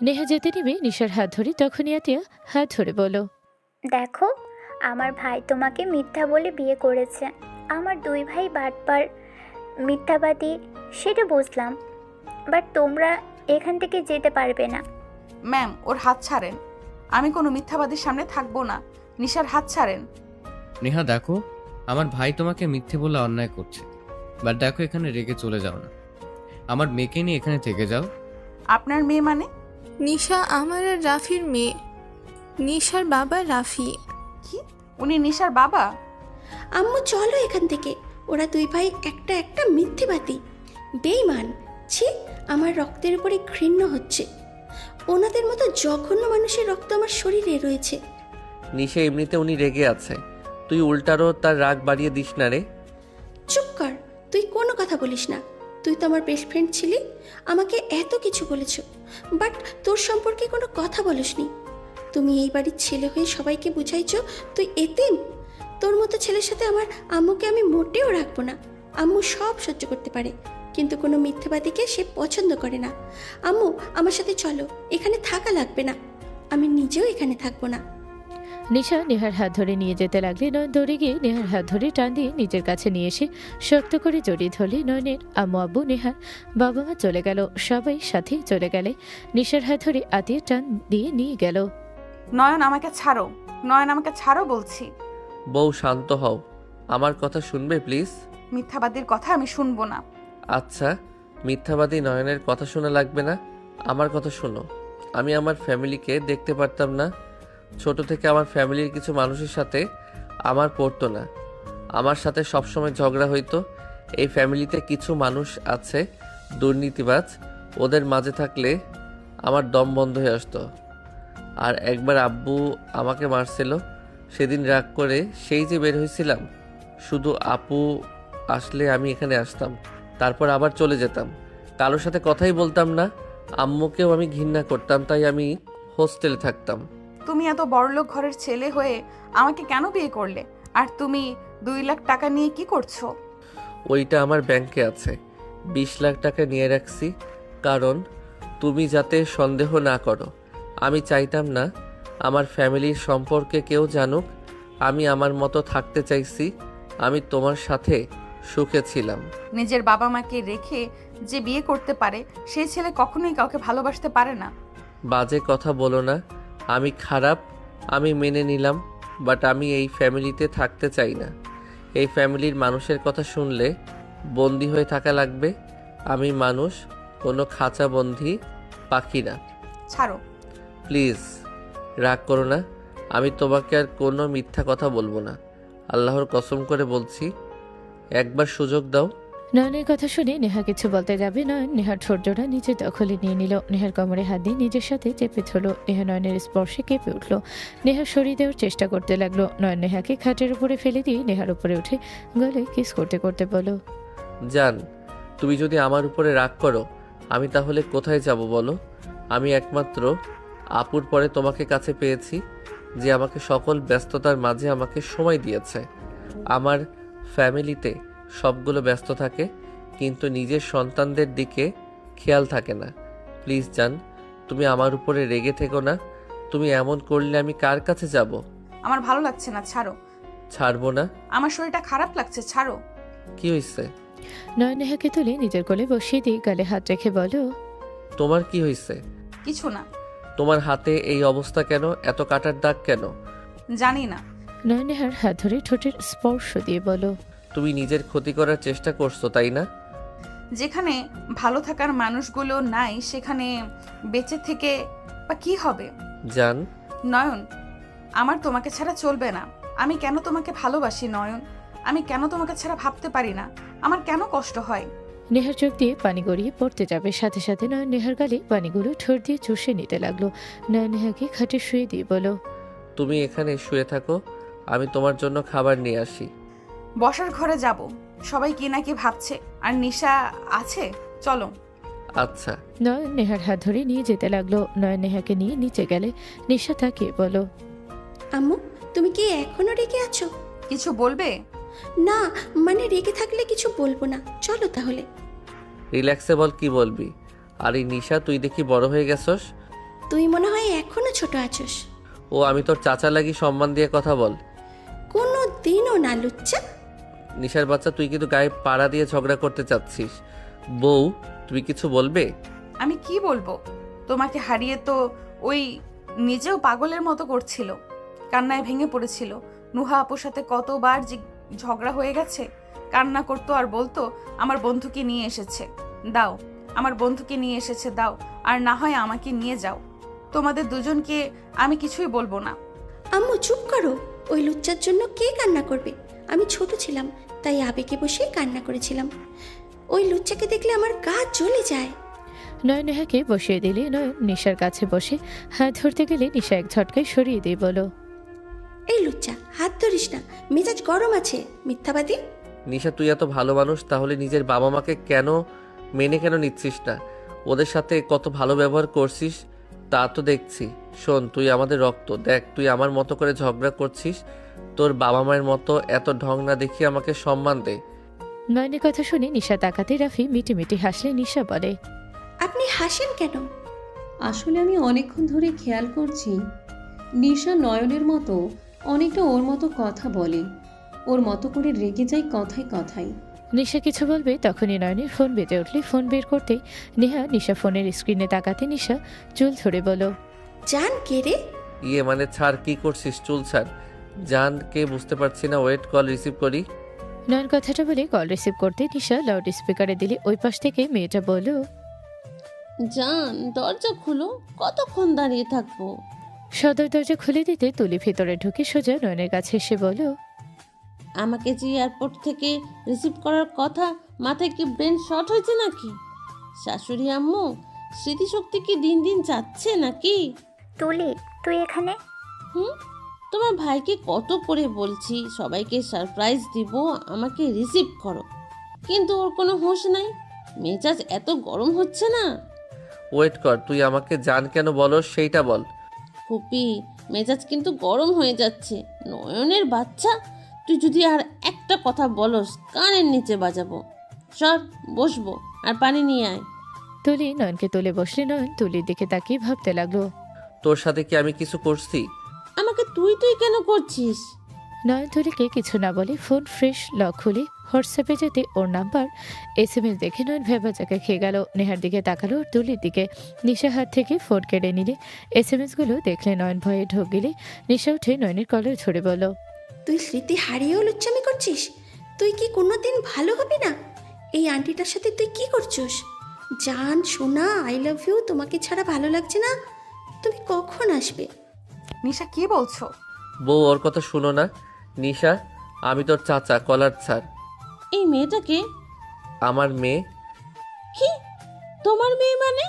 নেহা যেতে নিবে নিশার হাত ধরে, তখনই আতিয়া হাত ধরে বলল, দেখো, আমার ভাই তোমাকে মিথ্যা বলে বিয়ে করেছে। আমার 2 ভাই বাটপার, মিথ্যাবাদী, সেটা বুঝলাম, বাট তোমরা এখান থেকে যেতে পারবে না। ম্যাম, ওর হাত ছাড়েন। আমি কোনো মিথ্যাবাদীর সামনে থাকবো না। নিশার হাত ছাড়েন। নেহা দেখো, আমার ভাই তোমাকে মিথ্যে বলে অন্যায় করছে, বাট দেখো এখানে রেগে চলে যাও না। আমার মেয়েকে নিয়ে এখানে থেকে যাও। আপনার মেয়ে মানে? নিশা আমার আর রাফির মেয়ে। নিশার বাবা রাফি। কি? উনি নিশার বাবা? আম্মু চলো এখান থেকে। ওরা 2 ভাই একটা মিথ্যেবাদী, বেঈমান। ছি, আমার রক্তের উপরে ঘৃণ্য হচ্ছে। ওনাদের মতো জঘন্য মানুষের রক্ত আমার শরীরে রয়েছে। নিশা এমনিতে উনি রেগে আছে, তুই উল্টারও তার রাগ বাড়িয়ে দিস না রে। চুপ কর, তুই কোনো কথা বলিস না। তুই তো আমার বেস্ট ফ্রেন্ড ছিলি, আমাকে এত কিছু বলেছ, বাট তোর সম্পর্কে কোনো কথা বলিসনি। তুমি এই বাড়ির ছেলে হয়ে সবাইকে বুঝাইছ তুই এতিম। তোর মতো ছেলের সাথে আমার আম্মুকে আমি মোটেও রাখবো না। আম্মু সব সহ্য করতে পারে, কিন্তু কোনো মিথ্যাবাদীকে সে পছন্দ করে না। আম্মু, আমার সাথে চলো, এখানে থাকা লাগবে না। আমি নিজেও এখানে থাকবো না। নিশা নেহার হাত ধরে নিয়ে যেতে লাগলে নয়ন দৌড়ে গিয়ে নেহার হাত ধরে টান দিয়ে নিজের কাছে নিয়ে এসে শক্ত করে জড়িয়ে ধরলে নয়নের আম্মু আব্বু নেহার বাবা মা চলে গেল। সবাই সাথে চলে গেলে নিশার হাত ধরে আতিয়ে টান দিয়ে নিয়ে গেল। নয়ন, আমাকে ছাড়ো। নয়ন, আমাকে ছাড়ো বলছি। বউ শান্ত হও, আমার কথা শুনবে প্লিজ? মিথ্যাবাদীর কথা আমি শুনবো না। আচ্ছা, মিথ্যাবাদী নয়নের কথা শোনা লাগবে না, আমার কথা শোনো। আমি আমার ফ্যামিলিকে দেখতে পারতাম না। ছোট থেকে আমার ফ্যামিলির কিছু মানুষের সাথে আমার পড়তো না, আমার সাথে সবসময় ঝগড়া হইতো। এই ফ্যামিলিতে কিছু মানুষ আছে দুর্নীতিবাজ, ওদের মাঝে থাকলে আমার দম বন্ধ হয়ে আসতো। আর একবার আব্বু আমাকে মারছিল, সেদিন রাগ করে সেই যে বের হয়েছিলাম, শুধু আপু আসলে আমি এখানে আসতাম, তারপর আবার চলে যেতাম। কারোর সাথে কথাই বলতাম না। আম্মুকেও আমি ঘৃণা করতাম, তাই আমি হোস্টেলে থাকতাম। তুমি এত বড়লোক ঘরের ছেলে হয়ে আমাকে কেন বিয়ে করলে? আর তুমি 2 লাখ টাকা নিয়ে কি করছো? ওইটা আমার ব্যাংকে আছে। 20 লাখ টাকা নিয়ে রাখছি, কারণ তুমি যাতে সন্দেহ না করো। আমি চাইতাম না আমার ফ্যামিলির সম্পর্কে কেউ জানুক। আমি আমার মতো থাকতে চাইছি। আমি তোমার সাথে সুখে ছিলাম। নিজের বাবা মাকে রেখে যে বিয়ে করতে পারে সেই ছেলে কখনোই কাউকে ভালোবাসতে পারে না। বাজে কথা বলো না। আমি খারাপ, আমি মেনে নিলাম, বাট আমি এই ফ্যামিলিতে থাকতে চাই না। এই ফ্যামিলির মানুষের কথা শুনলে বন্দি হয়ে থাকা লাগবে। আমি মানুষ, কোনো খাঁচা বন্দি পাখি না। ছাড়ো প্লিজ, রাগ করো না। আমি তোমাকে আর কোনো মিথ্যা কথা বলবো না। আল্লাহর কসম করে বলছি, একবার সুযোগ দাও। নয়নের কথা শুনে নেহা কিছু বলতে যাবে, নয়ন নেহার ঠোঁটজোড়া নিজের দখলে নিয়ে নিল। নেহার কোমরে হাত দিয়ে নিজের সাথে চেপে ধরল। নেহা নয়নের স্পর্শে কেঁপে উঠল। নেহা সরিয়ে দেওয়ার চেষ্টা করতে লাগলো। নয়ন নেহাকে খাটের উপরে ফেলে দিয়ে নেহার উপরে উঠে গলে কিস করতে করতে বলো, জান, তুমি যদি আমার উপরে রাগ করো, আমি তাহলে কোথায় যাব বলো? আমি একমাত্র আপুর পরে তোমাকে কাছে পেয়েছি, যে আমাকে সকল ব্যস্ততার মাঝে আমাকে সময় দিয়েছে। আমার ফ্যামিলিতে সবগুলো ব্যস্ত থাকে, কিন্তু নিজের সন্তানদের দিকে খেয়াল থাকে না। প্লিজ জান, তুমি আমার উপরে রেগে থেকো না। তুমি এমন করলে আমি কার কাছে যাব? আমার ভালো লাগছে না, ছাড়ো। ছাড়বো না। আমার শরীরটা খারাপ লাগছে, ছাড়ো। কি হয়েছে? নয়ন নেহাকে তুলে নিজের কোলে বসিয়ে দিয়ে গালে হাত রেখে বলো, তোমার কি হয়েছে? কিছু না। তোমার হাতে এই অবস্থা কেন? এত কাটার দাগ কেন? জানি না। নয়ন নেহার হাত ধরে ঠোঁটের স্পর্শ দিয়ে বলো, তুমি নিজের ক্ষতি করার চেষ্টা করছো, তাই না? যেখানে ভালো থাকার মানুষগুলো নাই, সেখানে বেঁচে থেকে বা কি হবে? জান, নয়ন, আমার তোমাকে ছাড়া চলবে না। আমি কেন তোমাকে ভালোবাসি নয়ন? আমি কেন তোমাকে ছাড়া ভাবতে পারি না? আমার কেন কষ্ট হয়? নেহার চোখ দিয়ে পানি গড়িয়ে পড়তে যাবে, সাথে সাথে নয়ন নেহার গালে পানিগুলো ঠোঁট দিয়ে চুষে নিতে লাগলো। নয়ন নেহাকে খাটে শুয়ে দিয়ে বলো, তুমি এখানে শুয়ে থাকো, আমি তোমার জন্য খাবার নিয়ে আসি। বসার ঘরে যাব, সবাই কি না কি ভাবছে। আর নিশা আছে, চলো। আচ্ছা। নয়ন নেহার হাত ধরে নিয়ে যেতে লাগলো। নয়ন নেহাকে নিয়ে নিচে গেলে নিশা তাকিয়ে বলো, আম্মু, তুমি কি এখনো রেগে আছো? কিছু বলবে? না, মানে রেগে থাকলে কিছু বলবো না, চলো তাহলে। রিল্যাক্সে বল, কি বলবি? আর এই নিশা, তুই দেখি বড় হয়ে গেছস। তুই মনে হয় এখনো ছোট আছোস। ও, আমি তোর চাচা লাগি, সম্মান দিয়ে কথা বল। কোনো দিনও না, লুচ্চা। নিশার বাচ্চা, তুই কিন্তু গায়ে পাড়া দিয়ে ঝগড়া করতে চাচ্ছিস। বউ, তুমি কিছু বলবে? আমি কি বলবো? তোমাকে হারিয়ে তো ওই নিজেও পাগলের মতো করছিল, কান্নায় ভেঙে পড়েছিল। নুহা আপুর সাথে কতবার ঝগড়া হয়ে গেছে। কান্না করতো আর বলতো আমার বন্ধুকে নিয়ে এসেছে, দাও। আমার বন্ধুকে নিয়ে এসেছে, দাও। আর না হয় আমাকে নিয়ে যাও। তোমাদের দুজনকে আমি কিছুই বলবো না। আম্মু চুপ করো। ওই লুচ্চার জন্য কে কান্না করবে? আমি ছোট ছিলাম, তাই আবেগে বসে কান্না করেছিলাম। ওই লুচ্চাকে দেখলে আমার গা জ্বলে যায়। নয়ন নেহাকে বসিয়ে দিলে নয়ন নিশার কাছে বসে হাত ধরতে গেলে নিশা এক ঝটকায় সরিয়ে দিয়ে বলো, এই লুচ্চা, হাত ধরিস না, মেজাজ গরম আছে, মিথ্যাবাদী। নিশা, তুই এত ভালো মানুষ, তাহলে নিজের বাবা মাকে কেন কেন নিচ্ছিস না? ওদের সাথে কত ভালো ব্যবহার করছিস তা তো দেখছি। শোন, তুই আমাদের রক্ত। দেখ, তুই আমার মতো করে ঝগড়া করছিস, তোর বাবা মায়ের মতো এত ঢং না দেখিয়ে আমাকে সম্মান দে। নয়নের কথা শুনে নিশা তাকাতে রাফি মিটি মিটি হাসলে নিশা বলে, আপনি হাসেন কেন? আসলে আমি অনেকক্ষণ ধরে খেয়াল করছি নিশা নয়নের মতো অনেকটা ওর মতো কথা বলে, ওর মতো করে রেগে যায় কথায় কথায়। নিশা কিছু বলবে তখনই নয়নের ফোন বেজে উঠলে ফোন বের করতে নেহা নিশা ফোনের স্ক্রিনে তাকাতে নিশা চুল ধরে বলো, জান কে রে? ইয়ে মানে ছাড়, কি করছিস? চুল ছাড়। জান কে বুঝতে পারছি না, ওয়েট, কল রিসিভ করি। নয়ন কথাটা বলে কল রিসিভ করতে নিশা লাউড স্পিকারে দিলে ওই পাশ থেকে মেয়েটা বলল, জান দরজা খুলো, কতক্ষণ দাঁড়িয়ে থাকবো? সদর দরজা খুলে দিতে তুলি ভেতরে ঢুকে সোজা নয়নের কাছে এসে বলো, আমাকে যে এয়ারপোর্ট থেকে রিসিভ করার কথা, মাথায় কি ব্রেন শর্ট হয়েছে নাকি? শাশুড়ি আম্মু স্মৃতিশক্তি কি দিন দিন যাচ্ছে নাকি? তুলি, তুই এখানে? তোমার ভাইকে কত করে বলছি সবাইকে সারপ্রাইজ দিব, আমাকে রিসিভ করো, কিন্তু ওর কোনো হুঁশ নাই। মেজাজ এত গরম হচ্ছে না। ওয়েট কর, তুই আমাকে জান কেন বলো সেইটা বল। ফুপি, মেজাজ কিন্তু গরম হয়ে যাচ্ছে। নয়নের বাচ্চা, তুই যদি আর একটা কথা বলস কানের নিচে বাজাবো। সর, বসবো, আর পানি নিয়ে আয়। তুলি নয়নকে তুলে বসলে নয়ন তুলির দিকে তাকিয়ে ভাবতে লাগলো, তোর সাথে কি আমি কিছু করছি? আমাকে তুই তুই কেন করছিস? নয়ন তুলিকে কিছু না বলে ফোন ফ্রেশ লক খুলে হোয়াটসঅ্যাপে যেতে ওর নাম্বার SMS দেখে নয়ন ভেবা জায়গা খেয়ে গেল। নেহার দিকে তাকালো ওর তুলির দিকে। নিশা হাত থেকে ফোন কেড়ে নিলে SMS গুলো দেখলে নয়ন ভয়ে ঢোক গেলে নিশা উঠে নয়নের কলার ধরে বলল, তুই স্মৃতি হারিয়েও লুচ্চামি করছিস? তুই কি কোনোদিন ভালো হবি না? এই আন্টিটার সাথে তুই কি করছিস? জান সোনা, আই লাভ ইউ, তোমাকে ছাড়া ভালো লাগছে না। তুমি কখন আসবে? নিশা কি বলছো? বউ, ওর কথা শুনো না। নিশা, আমি তোর চাচা কলার ছাড়। এই মেয়েটাকে আমার মেয়ে। কি? তোমার মেয়ে মানে?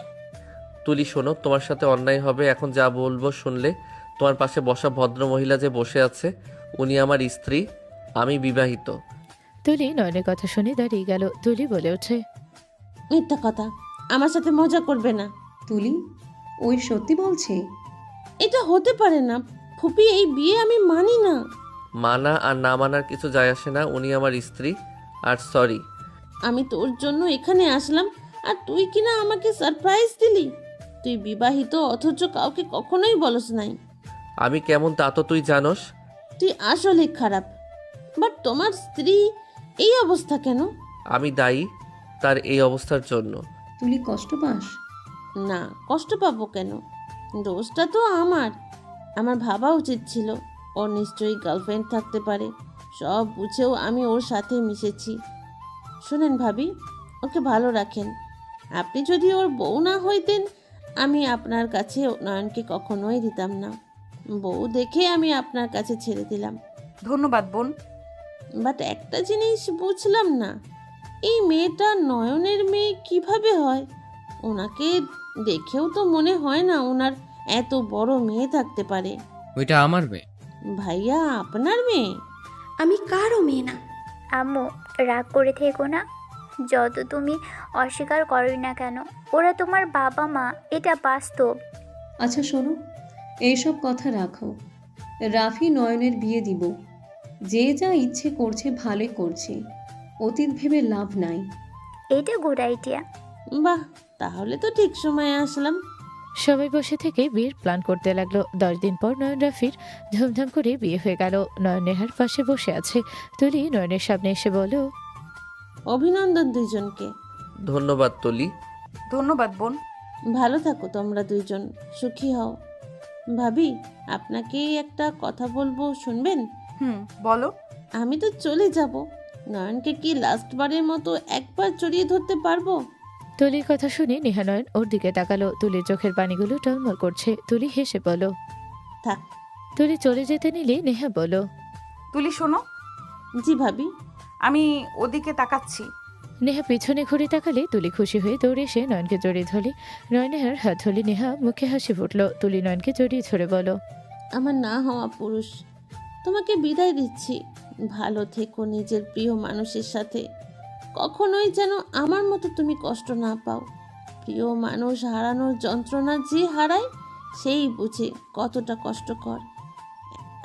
তুলি শোনো, তোমার সাথে অন্যায় হবে। এখন যা বলবো শুনলে। তোমার পাশে বসা ভদ্র মহিলা যে বসে আছে, উনি আমার স্ত্রী, আমি বিবাহিত। তুলি নয়নের কথা শুনে দাঁড়িয়ে গেল। তুলি বলে ওঠে, মিথ্যা কথা, আমার সাথে মজা করবে না। তুলি, ওই সত্যি বলছে? এটা হতে পারে না ফুপি, এই বিয়ে আমি মানি না। মানা আর না মানার কিছু যায় আসে না, উনি আমার স্ত্রী। আর সরি। আমি তোর জন্য এখানে আসলাম আর তুই কিনা আমাকে সারপ্রাইজ দিলি। তুই বিবাহিত অথচ কাউকে কখনোই বলস নাই। আমি কেমন তা তো তুই জানোস। তুই আসলে খারাপ। বাট তোমার স্ত্রী এই অবস্থা কেন? আমি দায়ী তার এই অবস্থার জন্য। তুলি, কষ্ট পাস? না, কষ্ট পাবো কেন? দোষটা তো আমার। আমার ভাবা উচিত ছিল ওর নিশ্চয়ই গার্লফ্রেন্ড থাকতে পারে। সব বুঝেও আমি ওর সাথে মিশেছি। শোনেন ভাবি, ওকে ভালো রাখেন। আপনি যদি ওর বউ না হইতেন, আমি আপনার কাছে নয়নকে কখনোই দিতাম না। বউ দেখে আমি আপনার কাছে ছেড়ে দিলাম। ধন্যবাদ বোন। বাট একটা জিনিস বুঝলাম না, এই মেয়েটা নয়নের মেয়ে কিভাবে হয়? ওনাকে দেখেও তো মনে হয় না ওনার এত বড় মেয়ে থাকতে পারে। ওইটা আমার মেয়ে। ভাইয়া, আপনার মেয়ে? আমি কারও মেয়ে না। আম্মু, রাগ করে থেকো না। যত তুমি অস্বীকার করোই না কেন, ওরা তোমার বাবা মা, এটা বাস্তব। আচ্ছা শোনো, এইসব কথা রাখো। রাফি নয়নের বিয়ে দিব। যে যা ইচ্ছে করছে ভালোই করছে, অতীত ভেবে লাভ নাই। এটা গুড আইডিয়া। বাহ, তাহলে তো ঠিক সময়ে আসলাম। সবাই বসে থেকে বিয়ের প্ল্যান করতে লাগলো। 10 দিন পর নয়ন রাফির ধুমধাম করে বিয়ে হয়ে গেল। নয়ন নেহার পাশে বসে আছে। তুলি নয়নের সামনে এসে বলল, অভিনন্দন দুইজনকে। ধন্যবাদ তুলি। ধন্যবাদ বোন। ভালো থাকো তোমরা দুইজন, সুখী হও। ভাবি, আপনাকে একটা কথা বলবো, শুনবেন? বলো। আমি তো চলে যাব, নয়নকে কি লাস্টবারের মতো একবার জড়িয়ে ধরতে পারবো? তুলির কথা শুনে নেহা নয়ন ওর দিকে তাকালো। তুলির চোখের পানিগুলো টলমল করছে। তুলি হেসে বলল, থাক। তুলি চলে যেতে নিলে নেহা বলল, তুলি শোনো। জি ভাবি। আমি ওদিকে তাকাচ্ছি। নেহা পিছনে ঘুরে তাকালে তুলি খুশি হয়ে দৌড়ে এসে নয়নকে জড়িয়ে ধরে। নয়নের হাত ধরে নেহা মুখে হাসি ফুটলো। তুলি নয়নকে জড়িয়ে ধরে বলো, আমার না হওয়া পুরুষ, তোমাকে বিদায় দিচ্ছি। ভালো থেকো নিজের প্রিয় মানুষের সাথে। কখনোই যেন আমার মতো তুমি কষ্ট না পাও। প্রিয় মানুষ হারানোর যন্ত্রণা যে হারায় সেই বুঝে কতটা কষ্টকর।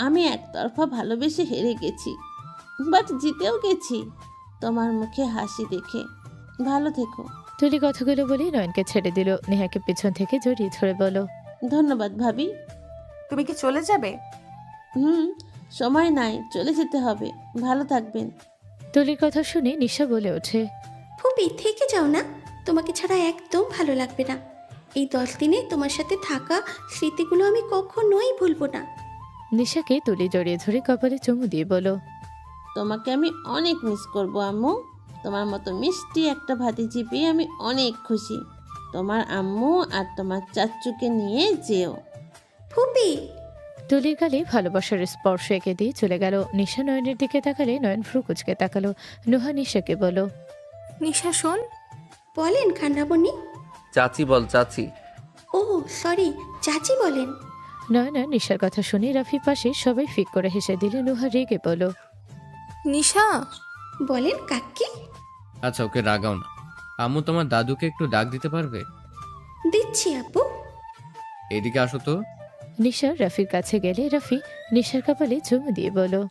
আমি একতরফা ভালোবেসে হেরে গেছি, বাট জিতেও গেছি তোমার মুখে হাসি দেখে। ভালো থেকো। তুলি কথাগুলো বলে নয়নকে ছেড়ে দিল। নেহাকে পিছন থেকে জড়িয়ে ধরে বলো, ধন্যবাদ ভাবি। তুমি কি চলে যাবে? সময় নাই, চলে যেতে হবে। ভালো থাকবেন। তুলির কথা শুনে নিশা বলে ওঠে, ফুপি, থেকে যাও না, তোমাকে ছাড়া একদম ভালো লাগবে না। এই 10 দিনে তোমার সাথে থাকা স্মৃতিগুলো আমি কখনোই ভুলবো না। নিশাকে তুলি জড়িয়ে ধরে কপালে চুমু দিয়ে বলো, তোমাকে আমি অনেক মিস করবো আম্মু। তোমার মতো মিষ্টি একটা ভাতিজি পেয়ে আমি অনেক খুশি। তোমার আম্মু আর তোমার চাচ্চুকে নিয়ে যেও। ফুপি। তুলির গালে ভালোবাসার স্পর্শ এঁকে দিয়ে চলে গেল। নিশা নয়নের দিকে তাকালে নয়ন ভ্রু কুচকে তাকালো। নুহা নিশাকে বলো, নিশা শোন। বলেন খান্নাবনি। চাচি বল, চাচি। ও সরি, চাচি বলেন। নয়না নিশার কথা শুনে রাফির পাশে সবাই ফিক করে হেসে দিলে। নুহা রেগে বলো, নিশা। বলেন কাকি। আচ্ছা, ওকে রাগাও না। আম্মু, তোমার দাদুকে একটু ডাক দিতে পারবে? দিচ্ছি আপু। এদিকে আসো তো। নিশা রাফির কাছে গেলে রাফি নিশার কপালে চুমু দিয়ে বলো,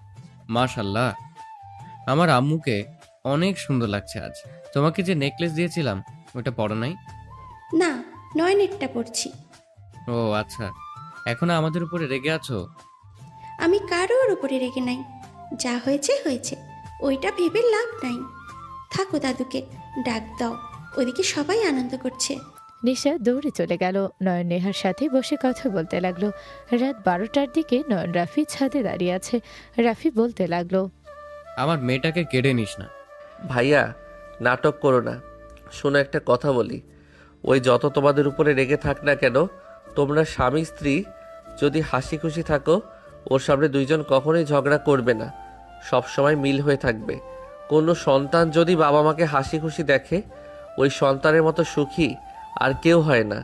মাশাল্লাহ, আমার আম্মুকে অনেক সুন্দর লাগছে আজ। তোমাকে যে নেকলেস দিয়েছিলাম ওটা পরো নাই? না, নয়নেরটা পড়ছি। ও আচ্ছা, এখনো আমাদের উপরে রেগে আছো? আমি কারোর উপরে রেগে নাই। যা হয়েছে হয়েছে, ওইটা ভেবে লাভ নাই। থাকো, দাদুকে ডাক দাও, ওদিকে সবাই আনন্দ করছে। নিশা দৌড়ে চলে গেল। নয়ন নেহার সাথে বসে কথা বলতে লাগলো। রাত 12টার দিকে নয়ন রাফি ছাদে দাঁড়িয়ে আছে। রাফি বলতে লাগলো, আমার মেয়েটাকে কেড়ে নিস না। ভাইয়া, নাটক করো না। শোনো, একটা কথা বলি। ওই যত তোমাদের উপরে রেগে থাক না কেন, তোমরা স্বামী স্ত্রী, যদি হাসি খুশি থাকো, ওর সামনে দুইজন কখনোই ঝগড়া করবে না, সব সময় মিল হয়ে থাকবে। কোনো সন্তান যদি বাবা মাকে হাসি খুশি দেখে, ওই সন্তানের মতো সুখী আর কেউ হয় না।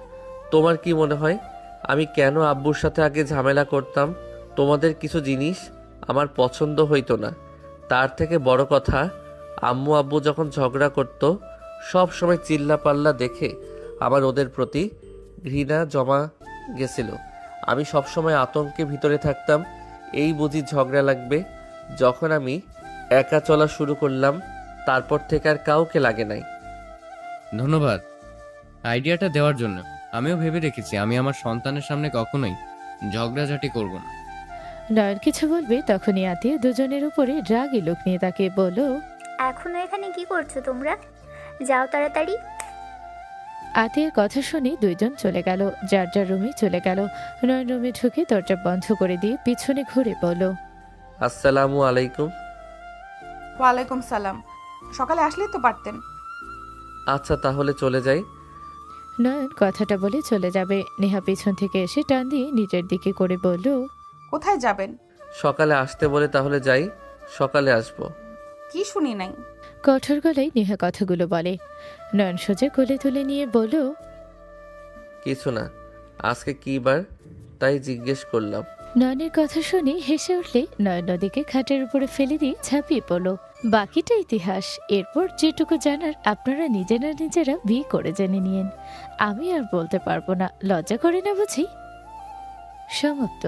তোমার কি মনে হয় আমি কেন আব্বুর সাথে আগে ঝামেলা করতাম? তোমাদের কিছু জিনিস আমার পছন্দ হইতো না। তার থেকে বড় কথা, আম্মু আব্বু যখন ঝগড়া করতো সব সময় চিল্লা পাল্লা দেখে আমার ওদের প্রতি ঘৃণা জমা গেছিল। আমি সব সময় আতঙ্কে ভিতরে থাকতাম, এই বুঝি ঝগড়া লাগবে। যখন আমি একা চলা শুরু করলাম, তারপর থেকে আর কাউকে লাগে নাই। ধন্যবাদ আইডিয়াটা দেওয়ার জন্য। আমিও ভেবে রেখেছি আমি আমার সন্তানের সামনে কখনোই ঝগড়াঝাটি করব না। নয়ন কিছু বলবে তখনই আতিয়া দুজনের উপরে রাগী লোক নিয়ে তাকে বলল, এখনো এখানে কি করছো তোমরা? যাও তাড়াতাড়ি। আতিয়ার কথা শুনে দুইজন চলে গেল, যার যার রুমে চলে গেল। নয়ন রুমে ঢুকে দরজা বন্ধ করে দিয়ে পিছনে ঘুরে বলল, আসসালামু আলাইকুম। ওয়ালাইকুম সালাম। সকালে আসলেই তো পারতেন। আচ্ছা তাহলে চলে যাই। নয়ন কথাটা বলে চলে যাবে। নেহা পিছন থেকে এসে টান দিয়ে নিজের দিকে করে বলল, কোথায় যাবেন? সকালে আসতে বলে তাহলে যাই, সকালে আসবো। কি শুনি নাই? কঠোর গলায় নেহা কথাগুলো বলে। নয়ন সোজা কোলে তুলে নিয়ে বলল, কিছু না, আজকে কি বার তাই জিজ্ঞেস করলাম। নয়নের কথা শুনে হেসে উঠলে নয়ন নদীকে খাটের উপরে ফেলে দিয়ে ঝাঁপিয়ে পড়ল। বাকিটা ইতিহাস। এরপর যেটুকু জানার আপনারা নিজেরা বিয়ে করে জেনে নিয়েন। আমি আর বলতে পারবো না, লজ্জা করে না বুঝি? সমাপ্ত।